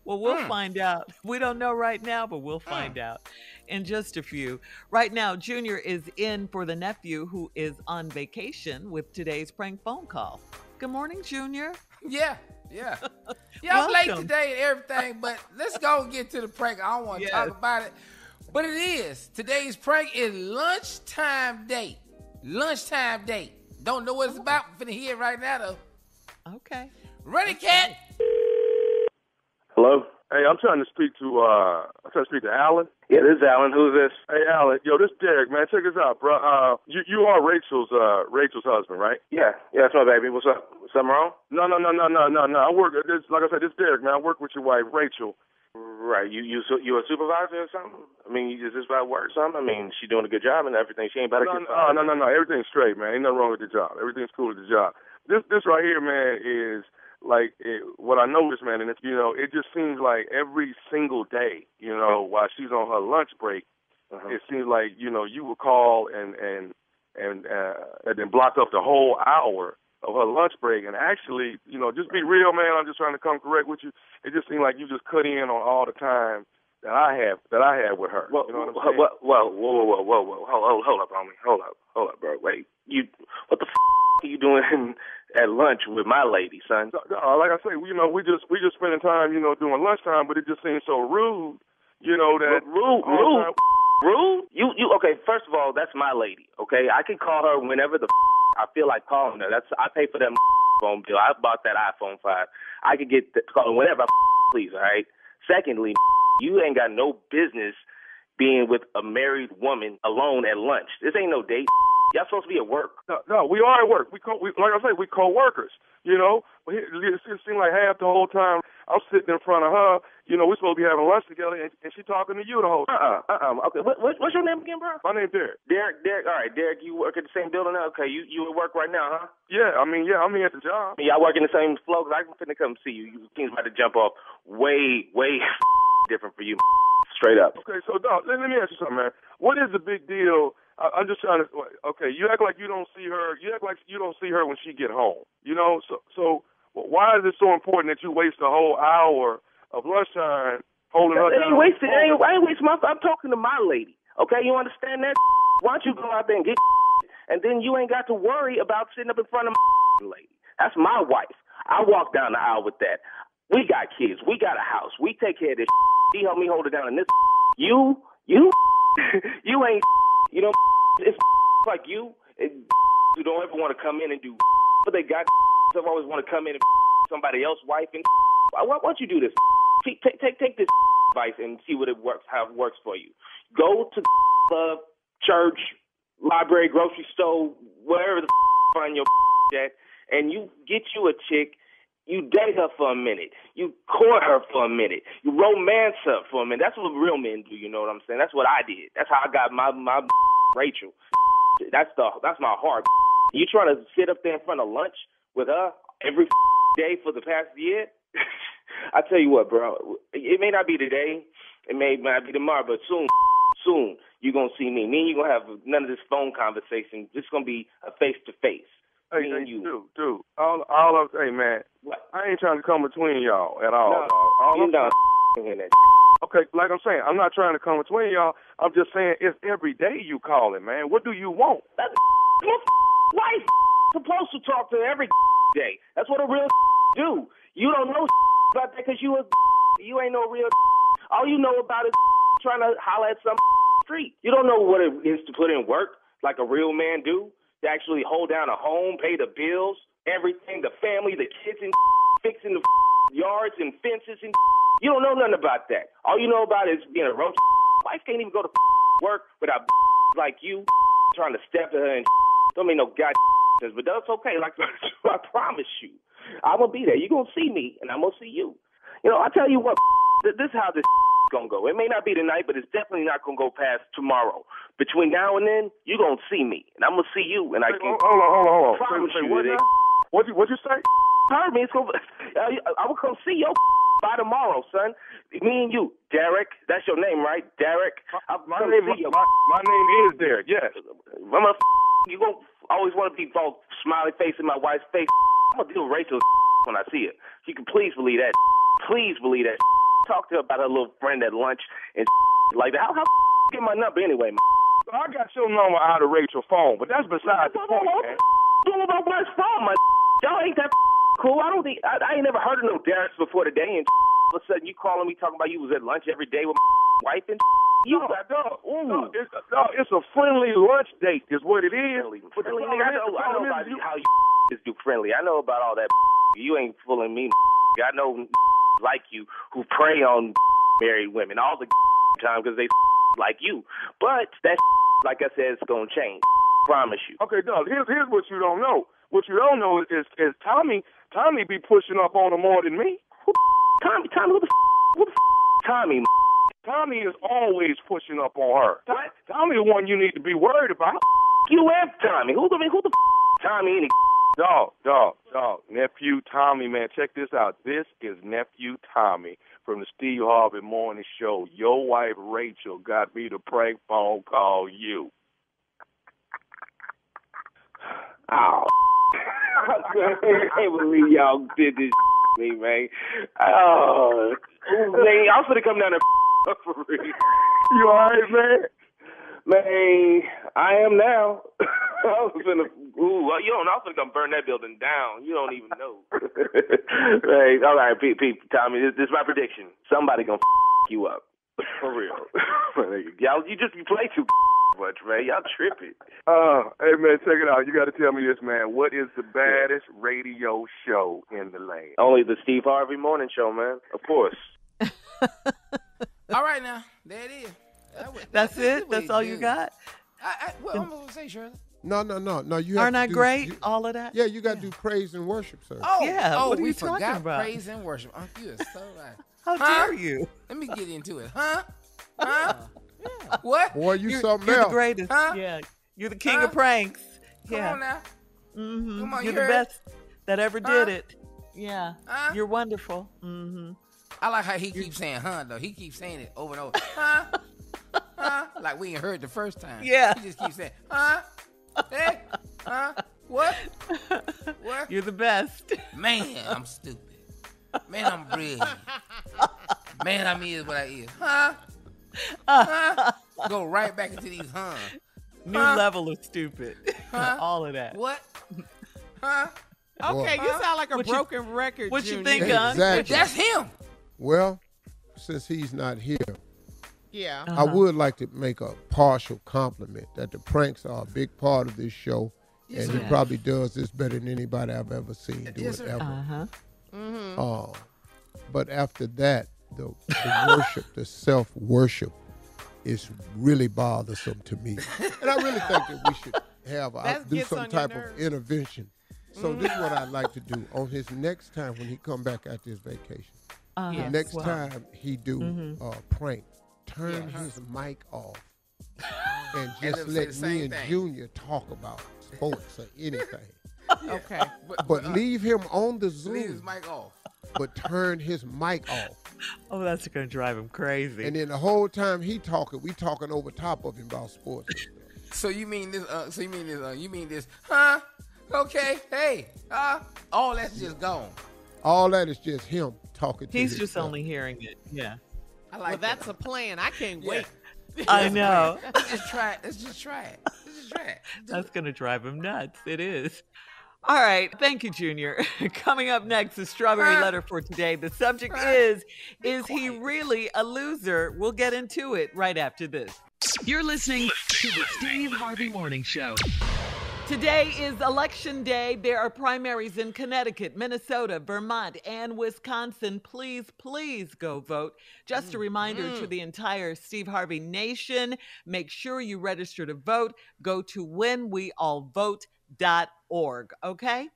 Well, we'll find out. We don't know right now, but we'll find out in just a few. Right now, Junior is in for the nephew who is on vacation with today's prank phone call. Good morning, Junior. Yeah, Yeah. Yeah, I'm late Welcome. today and everything, but let's go and get to the prank. I don't want to Yes. talk about it. But it is. Today's prank is lunchtime date. Lunchtime date. Don't know what it's about. I'm finna hear it right now, though. Okay. Ready, cat? Hello? Hey, I'm trying to speak to Alan. Yeah, this is Alan. Who's this? Hey, Alan. Yo, this is Derek, man. Check this out, bro. You are Rachel's husband, right? Yeah, that's my baby. What's up? Something wrong? No. I work. Like I said, this is Derek, man. I work with your wife, Rachel. Right. You a supervisor or something? I mean, is this about work or something? I mean, she doing a good job and everything. She ain't about to get fired. No. Everything's straight, man. Ain't nothing wrong with the job. Everything's cool with the job. This right here, man, is like what I noticed, man, and it's, it just seems like every single day, while she's on her lunch break, it seems like you would call and then block up the whole hour of her lunch break, and actually, just be real, man. I'm just trying to come correct with you. It just seemed like you just cut in on all the time that I had with her. Well, you know what I'm saying? Whoa. Hold up, homie. Hold up, bro. Wait, what the are you doing at lunch with my lady, son? Like I say, we just spending time, doing lunchtime, but it just seems so rude, that rude. You okay? First of all, that's my lady. Okay, I can call her whenever the I feel like calling her. I pay for that phone bill. I bought that iPhone 5. I could get calling whenever I please. All right. Secondly, you ain't got no business being with a married woman alone at lunch. This ain't no date. Y'all supposed to be at work. No, we are at work. We like I say, we co-workers. But it seemed like half the whole time I'm sitting in front of her. We're supposed to be having lunch together, and she's talking to you the whole time. Okay, what's your name again, bro? My name's Derek. Derek. All right, Derek. You work at the same building now? Okay, you at work right now, huh? Yeah, I'm here at the job. Y'all work in the same floor? Cause I'm finna come see you. You seems about to jump off way different for you. Straight up. Okay, so dog, let me ask you something, man. What is the big deal? I'm just trying to. Okay, you act like you don't see her. You act like you don't see her when she get home. So why is it so important that you waste a whole hour of lunchtime holding her down? I ain't wasting my. I'm talking to my lady. Okay, you understand that? Why don't you go out there and get, and then you ain't got to worry about sitting up in front of my lady. That's my wife. I walk down the aisle with that. We got kids. We got a house. We take care of this. She helped me hold it down. And this, you ain't. It's like you who don't ever want to come in and do, but they got some always want to come in and somebody else's wife. And why don't you do this? Take this advice and see how it works for you. Go to club, church, library, grocery store, wherever the find your at, and you get you a chick. You date her for a minute. You court her for a minute. You romance her for a minute. That's what real men do. You know what I'm saying? That's what I did. That's how I got my Rachel. That's my heart. You trying to sit up there in front of lunch with her every day for the past year? I tell you what, bro. It may not be today. It may not be tomorrow, but soon you're gonna see me. Me and you gonna have none of this phone conversation. It's gonna be a face to face. Hey, dude. Hey, man. What? I ain't trying to come between y'all at all. No, I'm not in that. Okay, like I'm saying, I'm not trying to come between y'all. I'm just saying it's every day you calling, man. What do you want? That's your wife supposed to talk to her every day. That's what a real do. You don't know about that because you ain't no real. All you know about is trying to holler at some street. You don't know what it is to put in work like a real man do. To actually hold down a home, pay the bills, everything, the family, the kids, and fixing the yards and fences. And you don't know nothing about that. All you know about is being a roach. Wife can't even go to work without like you trying to step to her and don't make no god sense. But that's okay. Like I promise you, I'm going to be there. You're going to see me, and I'm going to see you. I tell you what, this is how this going to go. It may not be tonight, but it's definitely not going to go past tomorrow. Between now and then, you're going to see me, and I'm going to see you, and I can Hold on. promise Say, you that. What'd you say? Heard me. I will come see your by tomorrow, son. Me and you. Derek, that's your name, right? Derek. My name is Derek, yes. You going to always want to be all smiley face in my wife's face. I'm going to deal with Rachel when I see her. She can please believe that. Please believe that. Talk to her about her little friend at lunch and like that. How get my number anyway, man? I got your number out of Rachel's phone, but that's beside the point, man. Don't about my phone, man. Y'all ain't that cool. I don't think I ain't never heard of no Derek's before today, and all of a sudden you calling me talking about you was at lunch every day with my wife and you. No, it's a friendly lunch date, is what it is. Friendly, nigga, I know about how you just do friendly. I know about all that. You ain't fooling me. I know like you who prey on married women all the time because they like you. But that, like I said, it's gonna change. Promise you. Okay, Doug. Here's what you don't know. What you don't know is Tommy be pushing up on her more than me. Tommy, who the Tommy? Tommy is always pushing up on her. Tommy the one you need to be worried about. You and Tommy. Who the Tommy? Any Dog. Nephew Tommy, man, check this out. This is Nephew Tommy from the Steve Harvey Morning Show. Your wife Rachel got me to prank phone call you. Oh, I can't believe y'all did this to me, man. Oh, man, I'm gonna come down there for real. You all right, man? Man, I am now. I was gonna, you don't know, I was gonna come burn that building down. You don't even know. Hey, all right, Pete, Tommy, this is my prediction. Somebody gonna you up. For real. Y'all, you play too much, man. Y'all tripping. Hey, man, check it out. You got to tell me this, man. What is the baddest radio show in the land? Only the Steve Harvey Morning Show, man. Of course. All right, now. There it is. That's it? That's all you got? What I'm going to say, Shirley? No. You have Aren't I to do, great? All of that? Yeah, you got to do praise and worship, sir. Oh, yeah. What are we you talking forgot about? praise and worship. You are so right. How dare you? Let me get into it. Huh? What? Boy, you're something You're else. the greatest. Huh? Yeah. You're the king of pranks. Come Yeah. on now. Mm-hmm. Come on, You're you the heard? best that ever did it. Yeah. Huh? You're wonderful. Mm-hmm. I like how he keeps saying huh, though. He keeps saying it over and over. Huh? Huh? Like we ain't heard the first time. Yeah. He just keeps saying, huh? Hey? Huh? What? What? You're the best. Man, I'm stupid. Man, I'm brilliant. Man, I'm is what I is. Huh? Huh? Go right back into these huh. New level of stupid. Huh? All of that. What? Huh? Okay, you sound like a What broken record, What you Junior. think, Gun? Exactly. That's him. Well, since he's not here, Yeah. I would like to make a partial compliment that the pranks are a big part of this show, and he probably does this better than anybody I've ever seen do it ever. Uh-huh. But after that, the worship, the self-worship, is really bothersome to me. And I really think that we should have do gets some on your type of nerves. intervention. So this is what I'd like to do on his next time when he come back after his vacation. The next time he do a prank, turn his mic off and just let me and Junior talk about sports or anything. Okay. But leave him on the Zoom. Leave his mic off. But turn his mic off. Oh, that's going to drive him crazy. And then the whole time he talking, we talking over top of him about sports. So you mean this? You mean this? Huh? Okay. Hey. All that's just gone. All that is just him talking to He's just himself. only hearing it. Yeah. I Well, like that's a plan. I can't wait. I know. Let's just try it. Let's just try it. That's going to drive him nuts. It is. All right. Thank you, Junior. Coming up next, the strawberry letter for today. The subject is he really a loser? We'll get into it right after this. You're listening to the Steve Harvey Morning Show. Today is election day. There are primaries in Connecticut, Minnesota, Vermont, and Wisconsin. Please, please go vote. Just a reminder to the entire Steve Harvey Nation, make sure you register to vote. Go to whenweallvote.org, okay?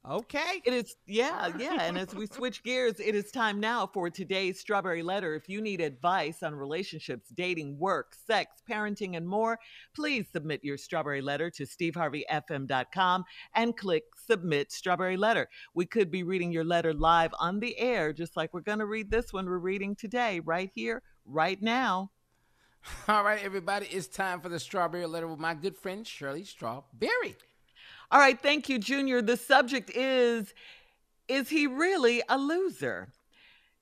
Okay. It is, yeah. And as we switch gears, it is time now for today's Strawberry Letter. If you need advice on relationships, dating, work, sex, parenting, and more, please submit your Strawberry Letter to steveharveyfm.com and click Submit Strawberry Letter. We could be reading your letter live on the air, just like we're going to read this one we're reading today, right here, right now. All right, everybody, it's time for the Strawberry Letter with my good friend Shirley Strawberry. All right, thank you, Junior. The subject is he really a loser?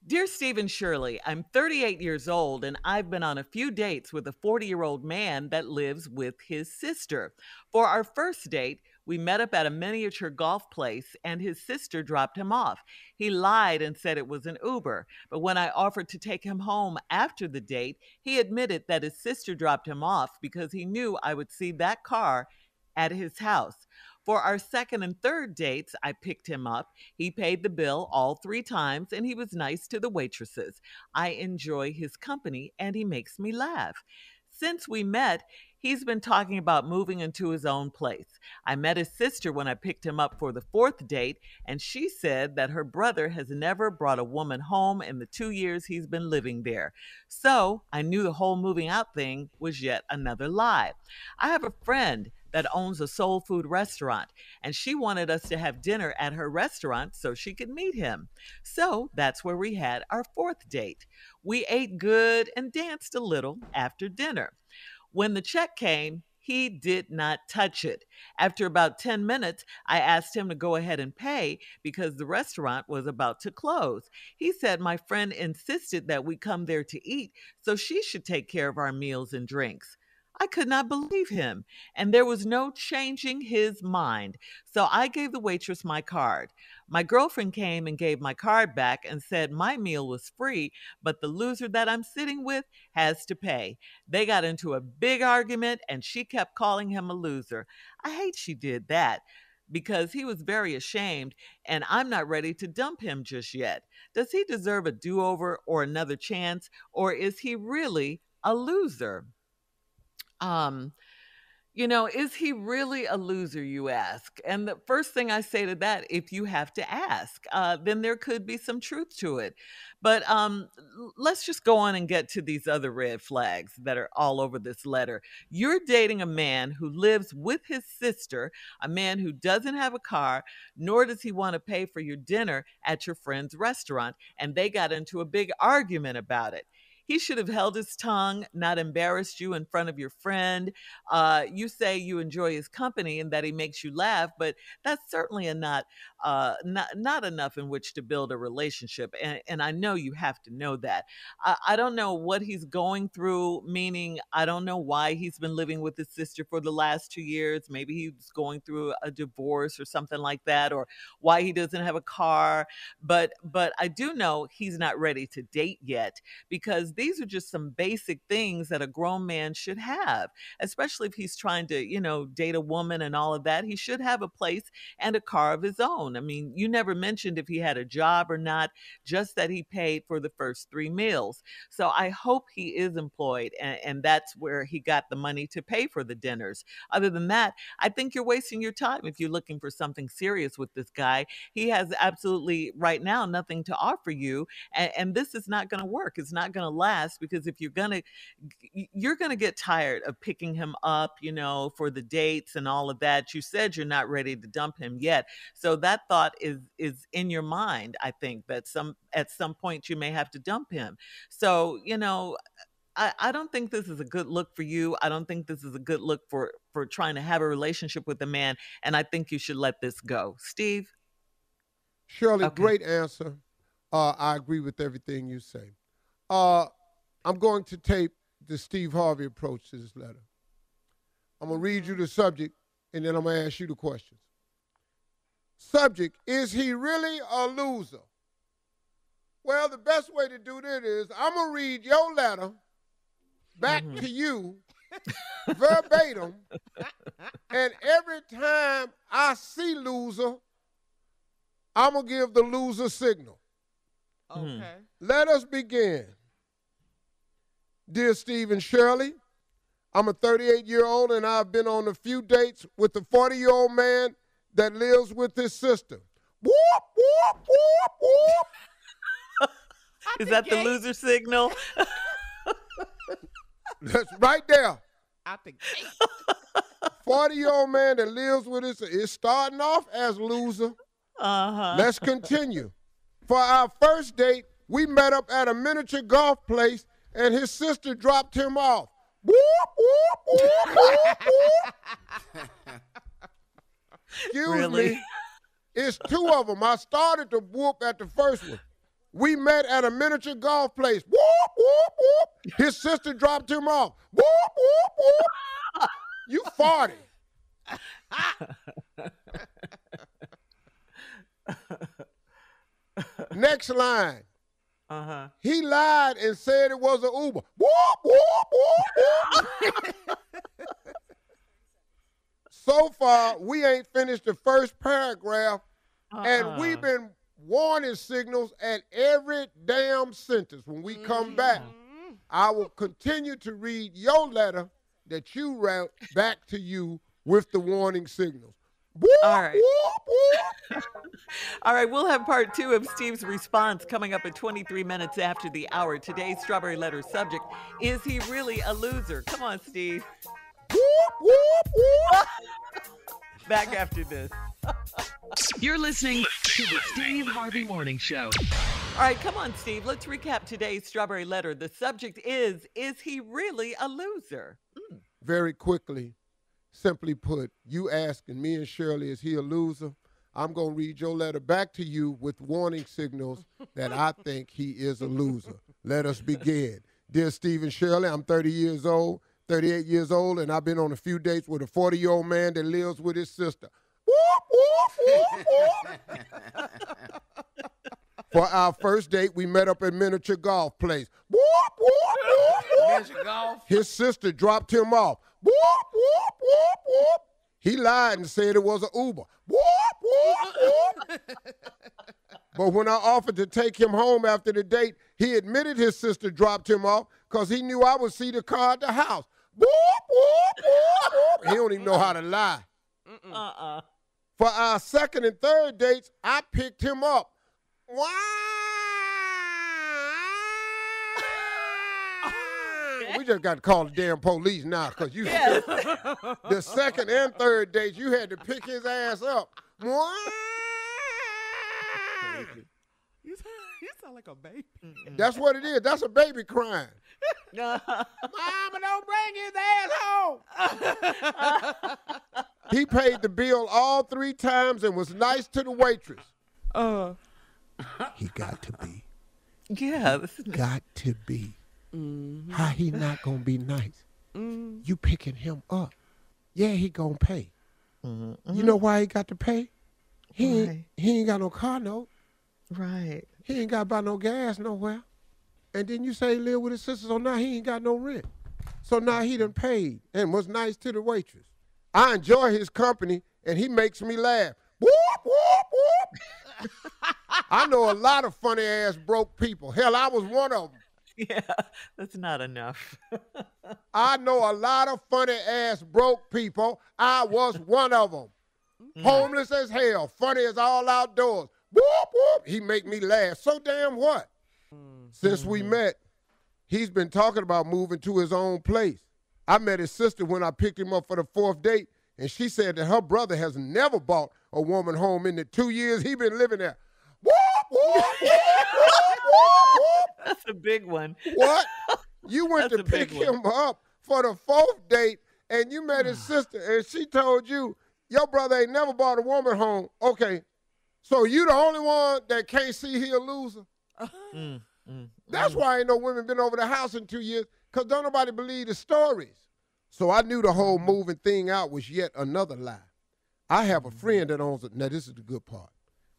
Dear Steve and Shirley, I'm 38 years old, and I've been on a few dates with a 40-year-old man that lives with his sister. For our first date, We met up at a miniature golf place, and his sister dropped him off. He lied and said it was an Uber, but when I offered to take him home after the date, he admitted that his sister dropped him off because he knew I would see that car at his house. For our second and third dates, I picked him up. He paid the bill all 3 times, and he was nice to the waitresses. I enjoy his company, and he makes me laugh. Since we met, he's been talking about moving into his own place. I met his sister when I picked him up for the 4th date, and she said that her brother has never brought a woman home in the 2 years he's been living there. So I knew the whole moving out thing was yet another lie. I have a friend that owns a soul food restaurant, and she wanted us to have dinner at her restaurant so she could meet him. So that's where we had our 4th date. We ate good and danced a little after dinner. When the check came, he did not touch it. After about 10 minutes, I asked him to go ahead and pay because the restaurant was about to close. He said my friend insisted that we come there to eat, so she should take care of our meals and drinks. I could not believe him, and there was no changing his mind. So I gave the waitress my card. My girlfriend came and gave my card back and said my meal was free, but the loser that I'm sitting with has to pay. They got into a big argument, and she kept calling him a loser. I hate she did that because he was very ashamed, and I'm not ready to dump him just yet. Does he deserve a do-over or another chance, or is he really a loser? Is he really a loser, you ask? And the first thing I say to that, if you have to ask, then there could be some truth to it. But let's just go on and get to these other red flags that are all over this letter. You're dating a man who lives with his sister, a man who doesn't have a car, nor does he want to pay for your dinner at your friend's restaurant, and they got into a big argument about it. He should have held his tongue, not embarrassed you in front of your friend. You say you enjoy his company and that he makes you laugh, but that's certainly not enough in which to build a relationship. And I know you have to know that. I don't know what he's going through, meaning I don't know why he's been living with his sister for the last 2 years. Maybe he's going through a divorce or something like that, or why he doesn't have a car. But I do know he's not ready to date yet, because these are just some basic things that a grown man should have, especially if he's trying to, date a woman and all of that. He should have a place and a car of his own. I mean, you never mentioned if he had a job or not, just that he paid for the first 3 meals. So I hope he is employed, and that's where he got the money to pay for the dinners. Other than that, I think you're wasting your time if you're looking for something serious with this guy. He has absolutely right now nothing to offer you, and this is not going to work. It's not going to last, because if you're going to get tired of picking him up, for the dates and all of that. You said you're not ready to dump him yet. So that thought is in your mind. I think that at some point you may have to dump him. So, I don't think this is a good look for you. I don't think this is a good look for trying to have a relationship with a man. And I think you should let this go. Steve? Shirley, okay. Great answer. I agree with everything you say. I'm going to tape the Steve Harvey approach to this letter. I'm going to read you the subject, and then I'm going to ask you the questions. Subject, is he really a loser? Well, the best way to do that is I'm going to read your letter back to you verbatim, and every time I see loser, I'm going to give the loser signal. Okay. Let us begin. Dear Steve and Shirley, I'm a 38-year-old, and I've been on a few dates with a 40-year-old man that lives with his sister. Whoop, whoop, whoop, whoop. Is that the loser signal? That's right there. I think 40-year-old man that lives with his sister is starting off as loser. Uh-huh. Let's continue. For our first date, we met up at a miniature golf place, and his sister dropped him off. Whoop, whoop, whoop, whoop, whoop. Excuse me. It's 2 of them. I started to whoop at the first one. We met at a miniature golf place. Whoop, whoop, whoop. His sister dropped him off. Whoop, whoop, whoop. You 40. Next line. Uh-huh. He lied and said it was an Uber. Whoop, whoop, whoop, whoop. So far, we ain't finished the first paragraph, and we've been warning signals at every damn sentence. When we come back, I will continue to read your letter that you wrote back to you with the warning signals. Whoop, All right. whoop, whoop. All right, we'll have part 2 of Steve's response coming up at 23 minutes after the hour. Today's Strawberry Letter subject, is he really a loser? Come on, Steve. Whoop, whoop, whoop. Back after this. You're listening to the Steve Harvey Morning Show. All right, come on, Steve. Let's recap today's Strawberry Letter. The subject is he really a loser? Very quickly, simply put, you asking me and Shirley, is he a loser? I'm going to read your letter back to you with warning signals that I think he is a loser. Let us begin. Dear Steve and Shirley, I'm 38 years old, and I've been on a few dates with a 40-year-old man that lives with his sister. Whoop, whoop, whoop, whoop. For our first date, we met up at miniature golf place. Whoop, whoop, whoop, whoop. Miniature golf? His sister dropped him off. Whoop, whoop, whoop, whoop. He lied and said it was an Uber. Whoop, whoop, whoop. But when I offered to take him home after the date, he admitted his sister dropped him off because he knew I would see the car at the house. Whoop, whoop, whoop, whoop. He don't even know how to lie. For our second and third dates, I picked him up. We just got to call the damn police now because you the second and third dates, you had to pick his ass up. You sound like a baby. That's what it is. That's a baby crying. Mama, don't bring his ass home. He paid the bill all 3 times and was nice to the waitress. He got to be. Yeah. This is Got to be. How he not going to be nice? You picking him up. Yeah, he going to pay. You know why he got to pay? He ain't got no car note. right. He ain't got to buy no gas nowhere. And then you say he live with his sister, so now he ain't got no rent. So now he done paid and was nice to the waitress. I enjoy his company, and he makes me laugh. Whoop, whoop, whoop. I know a lot of funny-ass broke people. Hell, I was one of them. Yeah, that's not enough. I know a lot of funny-ass broke people. I was one of them. Homeless as hell, funny as all outdoors. Whoop, whoop. He make me laugh. So damn what? Since we met, he's been talking about moving to his own place. I met his sister when I picked him up for the 4th date, and she said that her brother has never bought a woman home in the 2 years he been living there. Whoop, whoop, whoop, whoop, whoop. That's a big one. What? You went That's to a big pick one. him up for the 4th date, and you met his sister, and she told you, your brother ain't never bought a woman home. Okay, so you the only one that can't see he a loser? That's why ain't no women been over the house in 2 years, because don't nobody believe the stories. So I knew the whole moving thing out was yet another lie. I have a friend that owns now this is the good part.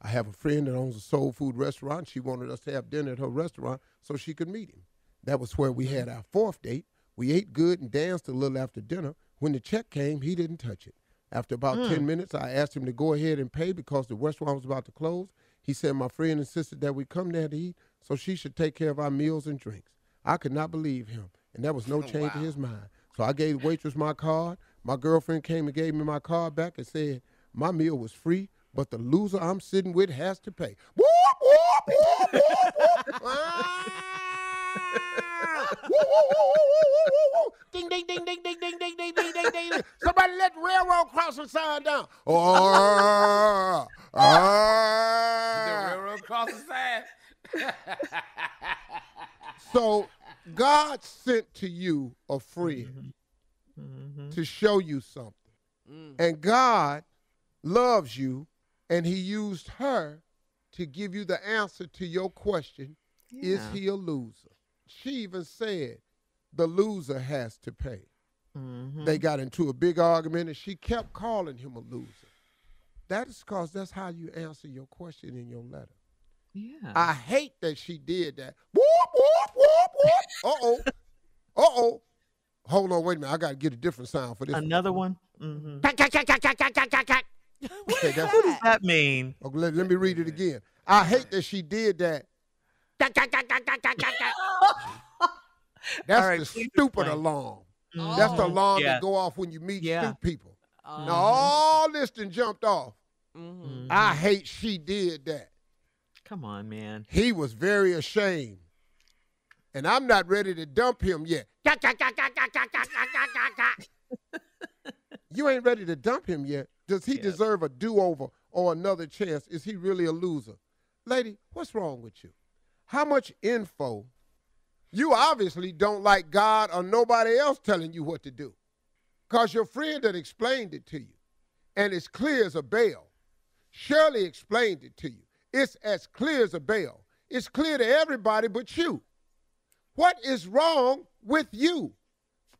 I have a friend that owns a soul food restaurant. She wanted us to have dinner at her restaurant so she could meet him. That was where we had our 4th date. We ate good and danced a little after dinner. When the check came, he didn't touch it. After about 10 minutes, I asked him to go ahead and pay because the restaurant was about to close. He said my friend insisted that we come there to eat, so she should take care of our meals and drinks. I could not believe him, and there was no change in his mind. So I gave the waitress my card. My girlfriend came and gave me my card back and said my meal was free, but the loser I'm sitting with has to pay. Whoop, whoop, whoop, whoop, whoop. Woo, woo, woo, woo, woo, woo, woo. Ding, ding, ding, ding, ding, ding, ding, ding, ding, ding, ding, ding. Somebody let the railroad crossing sign down. The railroad crossing sign. So God sent to you a friend to show you something. And God loves you, and he used her to give you the answer to your question, is he a loser? She even said the loser has to pay. They got into a big argument, and she kept calling him a loser. That is because that's how you answer your question in your letter. Yeah. I hate that she did that. Whoop, whoop, whoop, whoop. Uh-oh. Hold on, wait a minute. I got to get a different sound for this. Another one? Mm-hmm. Okay, What does that mean? Okay, let me read it again. I hate that she did that. That's right, the please stupid explain. alarm. Mhm. That's the alarm Yeah. that go off when you meet Yeah. stupid people. Now all this done jumped off. Mhm. I hate she did that. Come on, man. He was very ashamed. And I'm not ready to dump him yet. You ain't ready to dump him yet. Does he deserve a do-over or another chance? Is he really a loser? Lady, what's wrong with you? How much info? You obviously don't like God or nobody else telling you what to do. Because your friend had explained it to you. And it's clear as a bell. Shirley explained it to you. It's as clear as a bell. It's clear to everybody but you. What is wrong with you?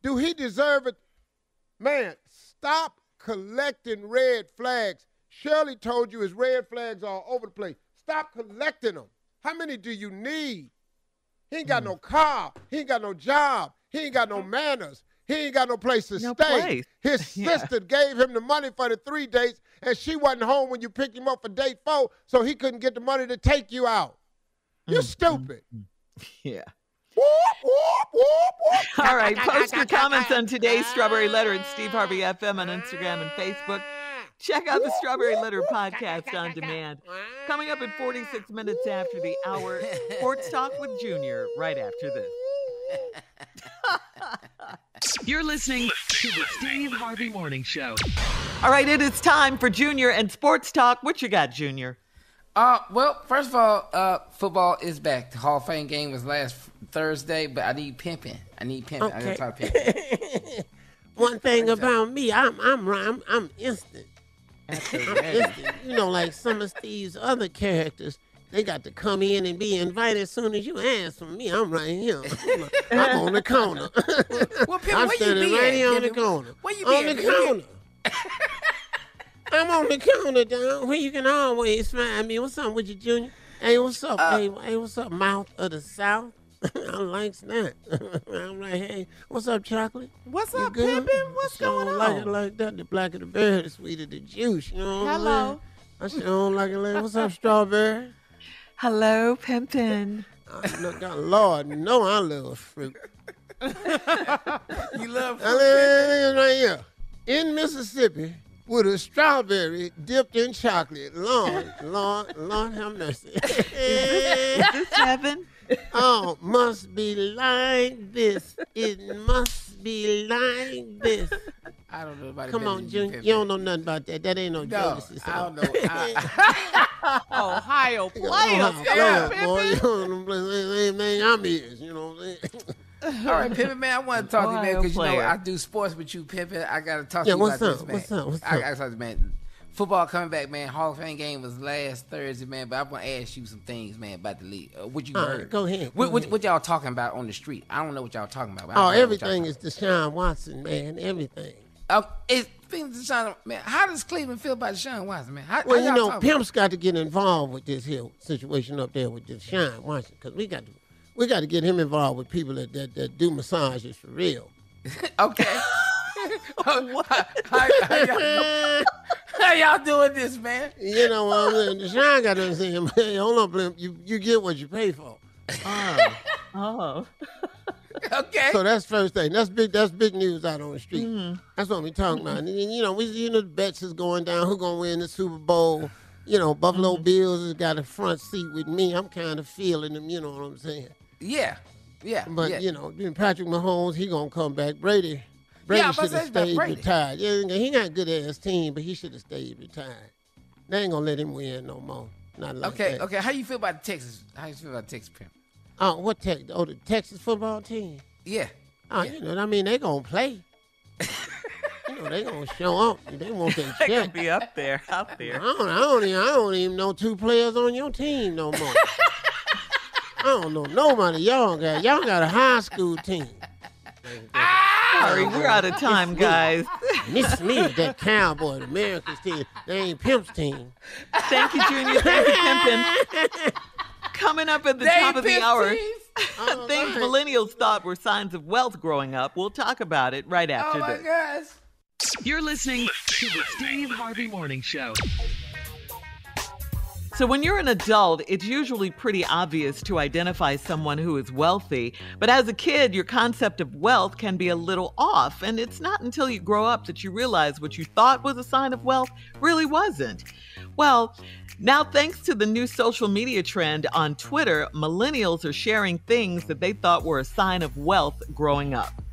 Do he deserve it? Man, stop collecting red flags. Shirley told you his red flags all over the place. Stop collecting them. How many do you need? He ain't got no car. He ain't got no job. He ain't got no manners. He ain't got no place to stay. place. His sister gave him the money for the 3 dates, and she wasn't home when you picked him up for date 4, so he couldn't get the money to take you out. You're stupid. Yeah. Whoop, whoop, whoop, whoop. All right, post your comments on today's Strawberry Letter at Steve Harvey FM on Instagram and Facebook. Check out the Strawberry Letter podcast on demand. Coming up at 46 minutes after the hour, Sports Talk with Junior right after this. You're listening to the Steve Harvey Morning Show. All right, it is time for Junior and Sports Talk. What you got, Junior? Well, first of all, football is back. The Hall of Fame game was last Thursday, but I need pimping. I gotta talk pimping. One thing about me, I'm instant. I'm instant. You know, like some of Steve's other characters, they got to come in and be invited as soon as you ask for me. I'm right here. I'm on the corner. Well, Pimp, I'm where you standing be right at, here on the Pimp? corner. Where you on be the at? corner. I'm on the counter, down where you can always find me. What's up with you, Junior? Hey, what's up? Hey, what's up, mouth of the South? I like that. I'm like, hey, what's up, chocolate? What's You up, good? Pimpin'? What's I sure going like on? it like that. The blacker the berry, the sweeter the juice. You know what I'm Hello. saying? I sure don't like it like, what's up, strawberry? Hello, Pimpin'. Look, Lord, no, I love fruit. You love I live right here in Mississippi with a strawberry dipped in chocolate. Lord have mercy. Is this heaven? Oh, must be like this. It must be like this. I don't know about it. Come on, Junior. You don't know nothing about that. That ain't no Jodeci I song. don't know. Ohio players. Yeah, Come on, boy, you Pimpin'. know them places, man, I'm is, you know what I'm saying? All right, Pimpin', man, I want to talk to you, man, Ohio because you know player. I do sports with you, Pimpin'. I got to talk to Yeah, you what's about up? this, man. What's up? I got to talk to you, man. Football coming back, man. Hall of Fame game was last Thursday, man. But I want to ask you some things, man, about the league. What you All heard? right, go ahead. What y'all talking about on the street? I don't know what y'all talking about. but I Oh, don't know what everything y'all is Deshaun Watson, man. Everything. It's Deshaun, man. How does Cleveland feel about Deshaun Watson, man? How Well, y'all you know, talking about Pimp's got to get involved with this here situation up there with Deshaun Watson, because we got to get him involved with people that do massages for real. it? Okay. How y'all doing this, man? You know what I'm saying? Deshaun got to understand, hey, hold on, Pimp, you get what you pay for. Oh. Okay. So that's first thing. That's big news out on the street. That's what we talking about. And, you know, the bets is going down. Who gonna win the Super Bowl? You know, Buffalo Bills has got a front seat with me. I'm kind of feeling them. You know what I'm saying? Yeah. But you know, Patrick Mahomes, he gonna come back. Brady Yeah, I'm should about to have say about stayed Brady. retired. Yeah, he got a good ass team, but he should have stayed retired. They ain't gonna let him win no more. Not like that. Okay. How you feel about Texas? How you feel about Texas, Pimp? Oh, what Texas? Oh, the Texas football team. Yeah. Oh, you know, I mean, they gonna play. You know, they gonna show up. They want their They check. could be up there, out there. I don't even know 2 players on your team no more. I don't know nobody. Y'all got a high school team. Sorry, we're out of time, guys. Miss me, that Cowboy, the America's team. They ain't Pimp's team. Thank you, Junior. Thank you, Pimpin'. Coming up at the top of the hour, things millennials thought were signs of wealth growing up. We'll talk about it right after this. Oh, my gosh. You're listening to the Steve Harvey Morning Show. So when you're an adult, it's usually pretty obvious to identify someone who is wealthy. But as a kid, your concept of wealth can be a little off. And it's not until you grow up that you realize what you thought was a sign of wealth really wasn't. Well, now thanks to the new social media trend on Twitter, millennials are sharing things that they thought were a sign of wealth growing up.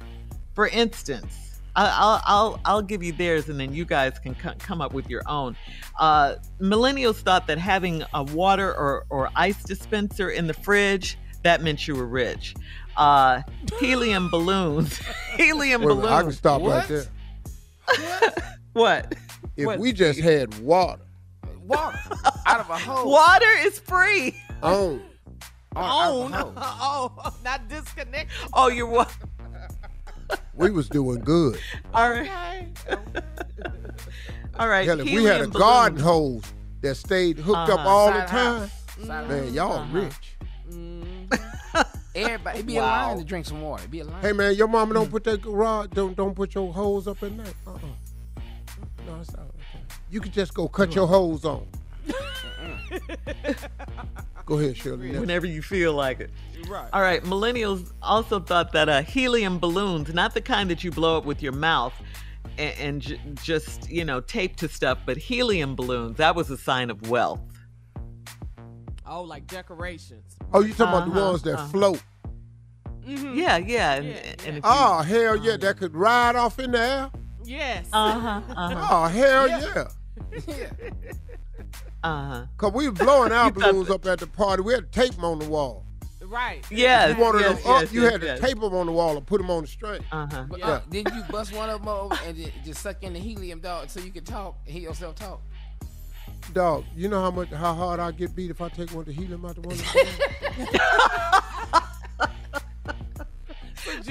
For instance, I'll give you theirs, and then you guys can come up with your own. Millennials thought that having a water or ice dispenser in the fridge, that meant you were rich. Helium balloons. Helium balloons. I can stop right there. What? If we just had water out of a hose. Water is free. On. Oh, not disconnect. Oh, you're what? We was doing good. All right. All right. Hell, if we had a garden hose that stayed hooked up all the time, man, y'all rich. Everybody, it'd be a line to drink some water. It'd be a line. Hey man, your mama don't put that garage, don't put your hose up in there. No, it's not okay. You could just go cut your hose on. Go ahead, Shirley. Whenever you feel like it. Right. All right. Millennials also thought that helium balloons, not the kind that you blow up with your mouth and just, tape to stuff, but helium balloons, that was a sign of wealth. Oh, like decorations. Oh, you talking about the ones that float? Mm-hmm. Yeah. And oh, hell yeah, that could ride off in the air? Yes. Oh, hell yeah. Because we were blowing our balloons up at the party. We had to tape them on the wall. Right. Yes. You wanted them up, you had to tape them on the wall and put them on the string. Didn't you bust one of them over and just suck in the helium, dog, so you could talk and hear yourself talk? Dog, you know how hard I get beat if I take one of the helium out the one.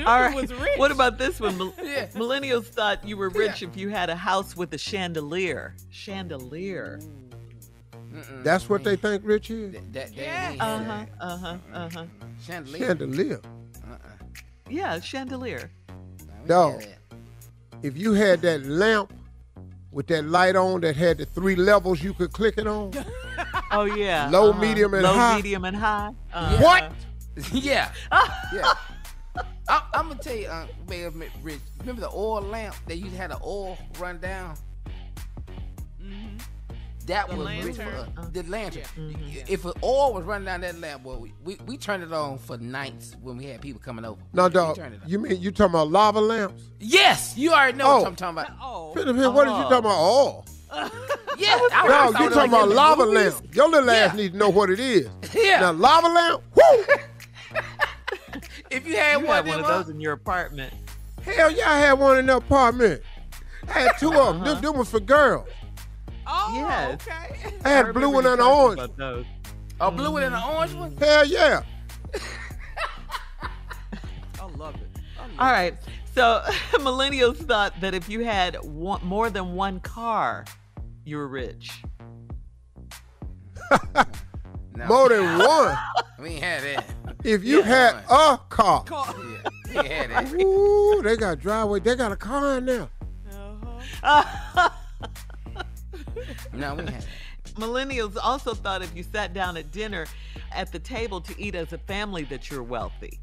All right. Was rich. What about this one? Millennials thought you were rich if you had a house with a chandelier. Chandelier. That's what they think rich is? Chandelier. Yeah, chandelier. Dog, if you had that lamp with that light on that had the 3 levels you could click it on. Oh, yeah. Low, medium, and high. Low, medium, and high. What? Yeah. I'm going to tell you, Rich, remember the oil lamp that you had the oil run down? Mm-hmm. That was rich for us. The lantern. Yeah. If an oil was running down that lamp, boy, we turned it on for nights when we had people coming over. No, dog. You mean you talking about lava lamps? Yes, you already know what I'm talking about. What are you talking about? Oil? Yeah, no, you talking about lava lamp. Your little ass need to know what it is. Yeah. Now, lava lamp, whoo! If you had one of those in your apartment. Hell yeah, I had one in the apartment. I had 2 of them. Them was for girls. Oh, yes. Okay. I had a blue one and an orange. A blue one and an orange one? Hell yeah. I love it. All right. So millennials thought that if you had more than one car, you were rich. No. More than one? We ain't had that. If you had a car. Yeah, we ain't had that. Ooh, they got a driveway. They got a car in there. No, we haven't. Millennials also thought if you sat down at dinner at the table to eat as a family that you're wealthy.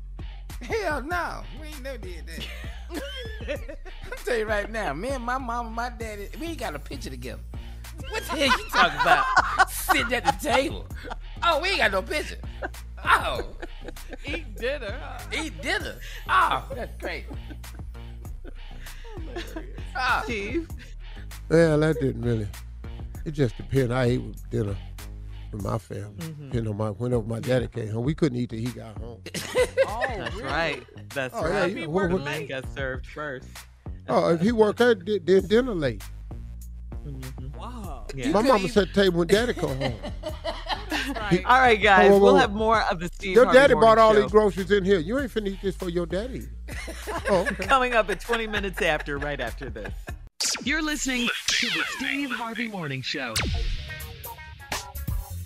Hell no. We ain't never did that. I'll tell you right now, me and my mama, my daddy, we ain't got a picture together. What the hell you talking about? Sitting at the table. Oh, we ain't got no picture. Oh. Eat dinner. Eat dinner. Oh, that's great. Steve? Well, that didn't really. It just depends. I ate with dinner with my family. Depending on whenever my daddy came home, we couldn't eat till he got home. That's really? Right. That's right. Yeah, the man got served first. Oh, if he worked out, then dinner late. Wow. Yeah. My mama set the table when daddy come home. Right. All right, guys. We'll have more of the Steve Your Harvey daddy Morning bought all Show. these groceries in here. You ain't finna eat this for your daddy. Oh, okay. Coming up at 20 minutes after, right after this. You're listening to the Steve Harvey Morning Show.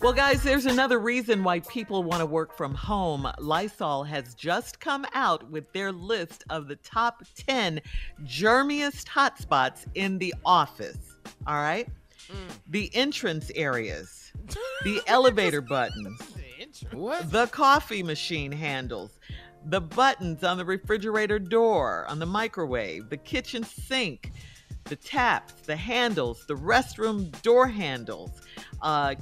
Well, guys, there's another reason why people want to work from home. Lysol has just come out with their list of the top 10 germiest hotspots in the office. All right? The entrance areas, the elevator buttons, the coffee machine handles, the buttons on the refrigerator door, on the microwave, the kitchen sink, the taps, the handles, the restroom door handles,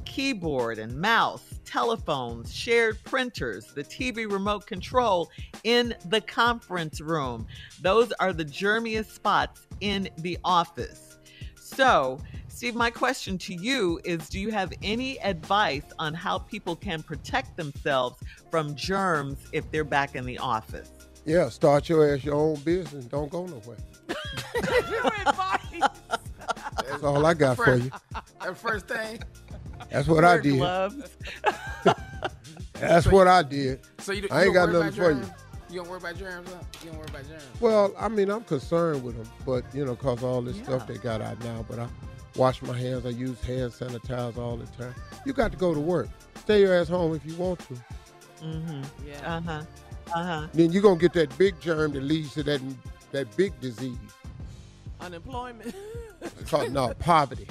keyboard and mouse, telephones, shared printers, the TV remote control in the conference room. Those are the germiest spots in the office. So, Steve, my question to you is, do you have any advice on how people can protect themselves from germs if they're back in the office? Yeah, start your own business. Don't go nowhere. That's all I got for you. That first thing. That's what I did. Gloves. That's what I did. So you I ain't got nothing for you. You don't worry about germs, huh? You don't worry about germs. Well, I mean, I'm concerned with them, but, because all this stuff they got out now. But I wash my hands. I use hand sanitizer all the time. You got to go to work. Stay your ass home if you want to. Mm-hmm. Yeah. Then you're going to get that big germ that leads to that big disease. Unemployment. It's called poverty.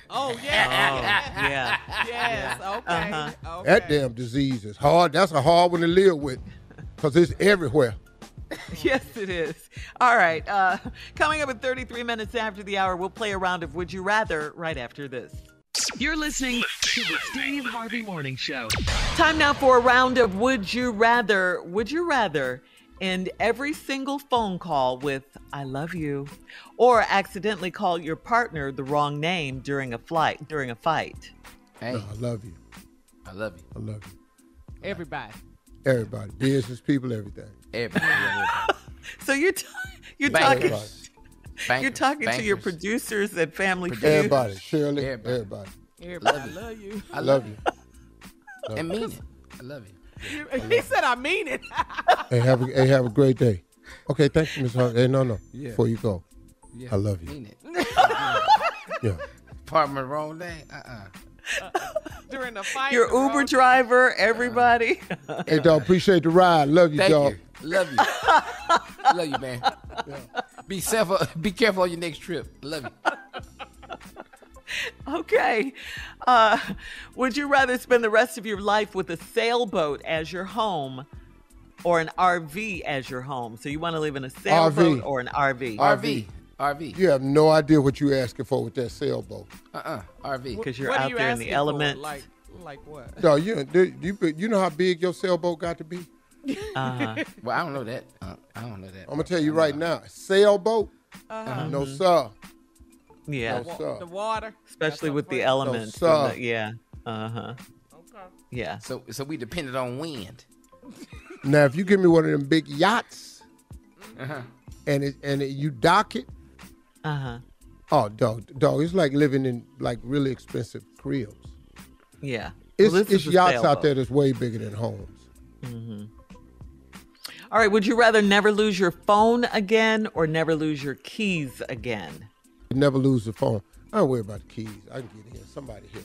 Oh, yeah. Yeah. Yes, okay. Okay. That damn disease is hard. That's a hard one to live with because it's everywhere. Yes, it is. All right. Coming up at 33 minutes after the hour, we'll play a round of Would You Rather right after this. You're listening to the Steve Harvey Morning Show. Time now for a round of Would You Rather. Would you rather end every single phone call with I love you, or accidentally call your partner the wrong name during a fight? Hey. No, I love you. I love you. I love you. Everybody. Everybody. Business people, everything. Everybody. So you're Bankers. talking to your producers at Family Feud. Everybody. Shirley. Everybody. Everybody love you. I love you. And mean it. I love you. He said I mean it. Hey, have a great day. Okay, thank you, Ms. Hunt. Hey, no. Yeah. Before you go, Yeah. I love you. Mean it. Yeah. Apartment wrong day. During the fight. Your Uber driver, everybody. Hey, dog, appreciate the ride. Love you, Thank dog. you. Love you. Love you, man. Yeah. Be careful on your next trip. Love you. Okay. Would you rather spend the rest of your life with a sailboat as your home or an RV as your home? So you want to live in a sailboat or an RV? RV. You have no idea what you're asking for with that sailboat. RV. Because you're out there in the elements. Like what? Dog, you know how big your sailboat got to be? Uh-huh. Well, I don't know that. I'm going to tell you right now. Sailboat? No, sir. Yeah. No, sir. The water. Especially with the elements. No, sir. Yeah. Uh-huh. Okay. Yeah. So we depended on wind. Now, if you give me one of them big yachts and you dock it, oh, dog, it's like living in like really expensive cribs. Yeah. It's yachts out there that's way bigger than homes. Mm-hmm. All right. Would you rather never lose your phone again or never lose your keys again? Never lose the phone. I don't worry about the keys. I can get in. Somebody here.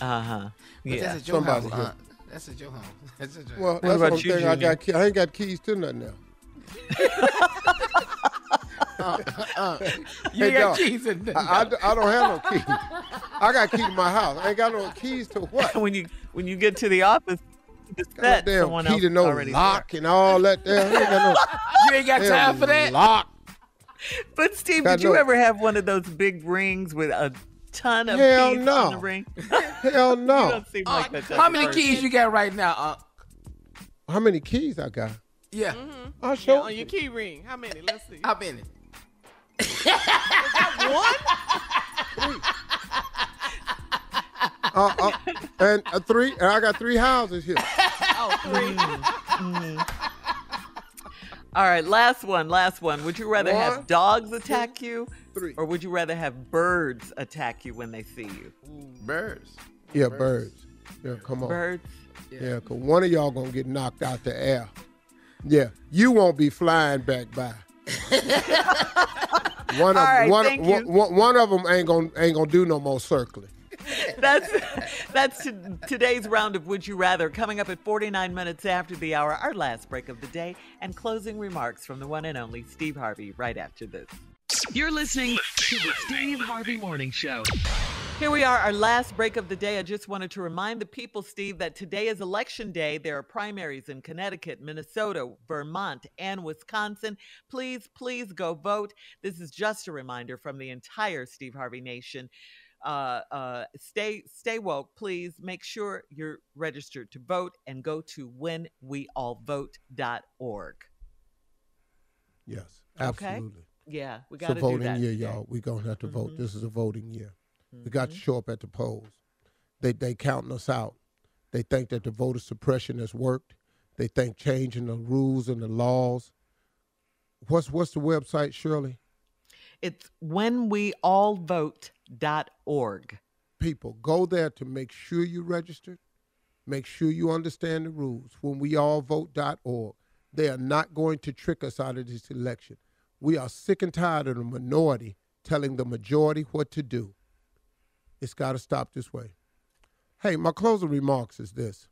Yeah. That's at your house, Aunt. That's at your home. That's at your Well, house. that's about the you, thing. I ain't got keys to nothing now. You ain't got keys in there. I don't have no keys. I got keys to my house. I ain't got no keys to what? when you get to the office, you just set damn someone key else to no already lock there. and all that. There. You ain't got time for that. Lock. But Steve, Got did you no- ever have one of those big rings with a ton of Hell keys no. on the ring? Hell You no. don't seem like that type How of many person. keys you got right now, Aunt? How many keys I got? Yeah. I'll Yeah, show on your key ring. How many? Let's see. How many? And three. And I got 3 houses here. Oh, 3. All right, last one. Would you rather have One, dogs attack you 3. or would you rather have birds attack you when they see you? Birds. Yeah, birds. Yeah, come on. Birds? Yeah, because one of y'all going to get knocked out the air. Yeah, you won't be flying back by. One All right, of thank you. one of them ain't gonna do no more circling. That's today's round of Would You Rather. Coming up at 49 minutes after the hour, our last break of the day, and closing remarks from the one and only Steve Harvey right after this. You're listening to the Steve Harvey Morning Show. Here we are, our last break of the day. I just wanted to remind the people, Steve, that today is Election Day. There are primaries in Connecticut, Minnesota, Vermont, and Wisconsin. Please, please go vote. This is just a reminder from the entire Steve Harvey Nation. Stay woke. Please make sure you're registered to vote and go to whenweallvote.org. Yes, absolutely. Okay? Yeah, we got to do that. It's a voting year, today. y'all. We're going to have to vote. This is a voting year. We got to show up at the polls. They counting us out. They think that the voter suppression has worked. They think changing the rules and the laws. What's the website, Shirley? It's whenweallvote.org. People, go there to make sure you registered. Make sure you understand the rules. Whenweallvote.org. They are not going to trick us out of this election. We are sick and tired of the minority telling the majority what to do. It's got to stop this way. Hey, my closing remarks is this.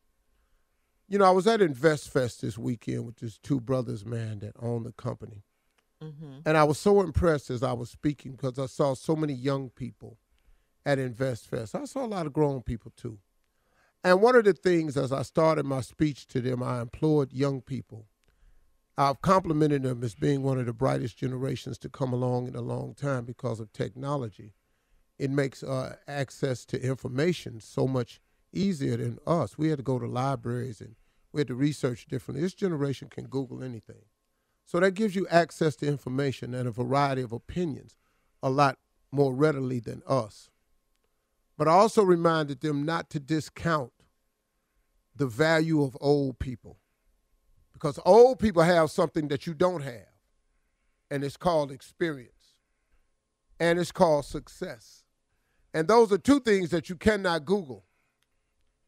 You know, I was at InvestFest this weekend with these two brothers, man, that own the company. And I was so impressed as I was speaking because I saw so many young people at InvestFest. I saw a lot of grown people, too. And one of the things, as I started my speech to them, I implored young people. I've complimented them as being one of the brightest generations to come along in a long time because of technology. It makes access to information so much easier than us. We had to go to libraries and we had to research differently. This generation can Google anything. So that gives you access to information and a variety of opinions a lot more readily than us. But I also reminded them not to discount the value of old people. Because old people have something that you don't have, and it's called experience, and it's called success. And those are two things that you cannot Google.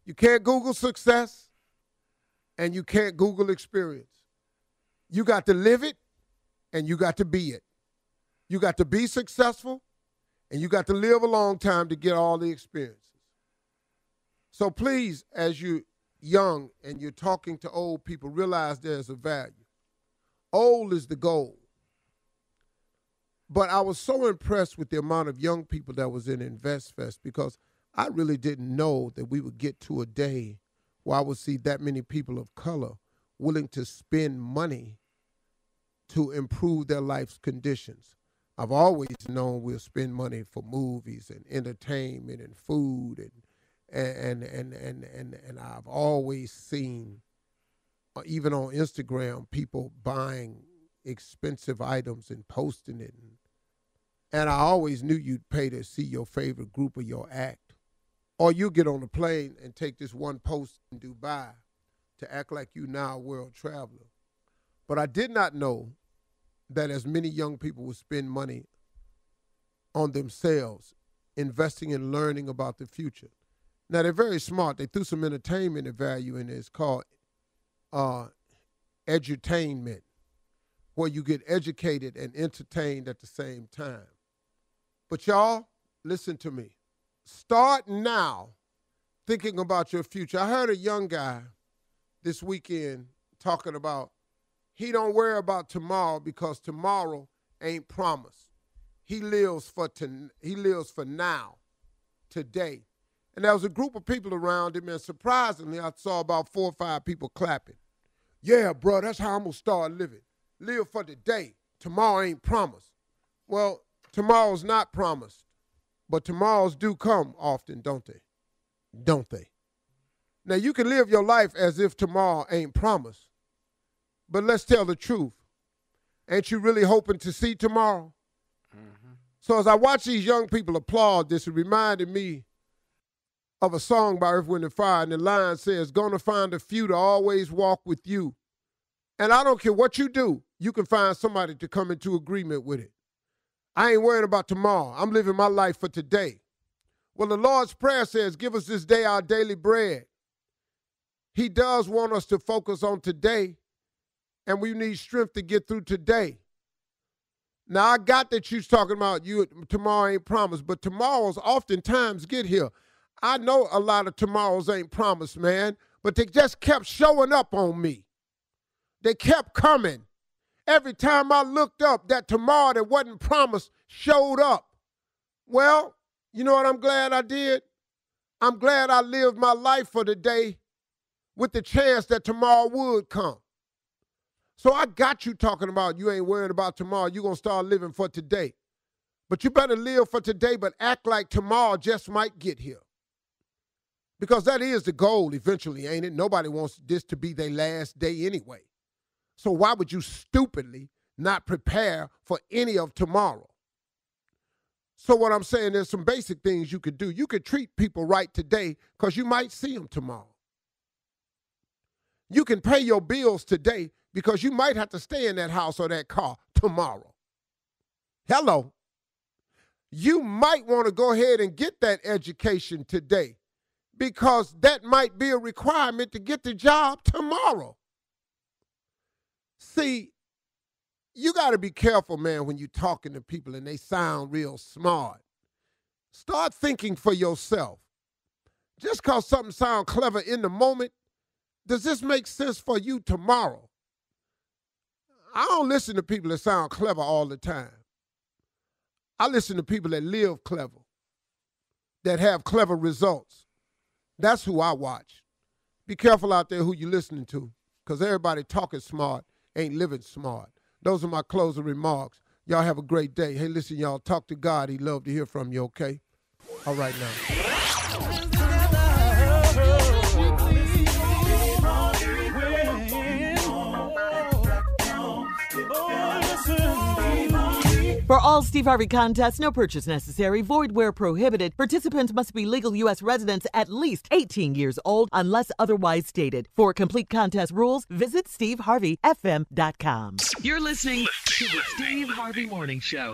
You can't Google success, and you can't Google experience. You got to live it, and you got to be it. You got to be successful, and you got to live a long time to get all the experiences. So please, as you young and you're talking to old people, realize there's a value. Old is the goal. But I was so impressed with the amount of young people that was in InvestFest because I really didn't know that we would get to a day where I would see that many people of color willing to spend money to improve their life's conditions. I've always known we'll spend money for movies and entertainment and food and I've always seen, even on Instagram, people buying expensive items and posting it. And I always knew you'd pay to see your favorite group or your act. Or you get on a plane and take this one post in Dubai to act like you now a world traveler. But I did not know that as many young people would spend money on themselves, investing in learning about the future. Now, they're very smart. They threw some entertainment value in it. It's called edutainment, where you get educated and entertained at the same time. But y'all, listen to me. Start now thinking about your future. I heard a young guy this weekend talking about he don't worry about tomorrow because tomorrow ain't promised. He lives for now, today. And there was a group of people around him, and surprisingly, I saw about 4 or 5 people clapping. Yeah, bro, that's how I'm going to start living. Live for today. Tomorrow ain't promised. Well, tomorrow's not promised, but tomorrows do come often, don't they? Don't they? Now, you can live your life as if tomorrow ain't promised, but let's tell the truth. Ain't you really hoping to see tomorrow? So as I watch these young people applaud this, it reminded me of a song by Earth, Wind & Fire, and the line says, gonna find a few to always walk with you. And I don't care what you do, you can find somebody to come into agreement with it. I ain't worrying about tomorrow. I'm living my life for today. Well, the Lord's Prayer says, give us this day our daily bread. He does want us to focus on today, and we need strength to get through today. Now, I got that you're talking about tomorrow ain't promised, but tomorrows oftentimes get here. I know a lot of tomorrows ain't promised, man, but they just kept showing up on me. They kept coming. Every time I looked up, that tomorrow that wasn't promised showed up. Well, you know what I'm glad I did? I'm glad I lived my life for the day with the chance that tomorrow would come. So I got you talking about you ain't worrying about tomorrow. You're going to start living for today. But you better live for today, but act like tomorrow just might get here. Because that is the goal eventually, ain't it? Nobody wants this to be their last day anyway. So why would you stupidly not prepare for any of tomorrow? So what I'm saying, there's some basic things you could do. You could treat people right today because you might see them tomorrow. You can pay your bills today because you might have to stay in that house or that car tomorrow. Hello. You might want to go ahead and get that education today because that might be a requirement to get the job tomorrow. See, you got to be careful, man, when you're talking to people and they sound real smart. Start thinking for yourself. Just because something sounds clever in the moment, does this make sense for you tomorrow? I don't listen to people that sound clever all the time. I listen to people that live clever, that have clever results. That's who I watch. Be careful out there who you're listening to, because everybody talking smart ain't living smart. Those are my closing remarks. Y'all have a great day. Hey, listen, y'all, talk to God. He'd love to hear from you, okay? All right now. For all Steve Harvey contests, no purchase necessary, void where prohibited. Participants must be legal U.S. residents at least 18 years old unless otherwise stated. For complete contest rules, visit SteveHarveyFM.com. You're listening to the Steve Harvey Morning Show.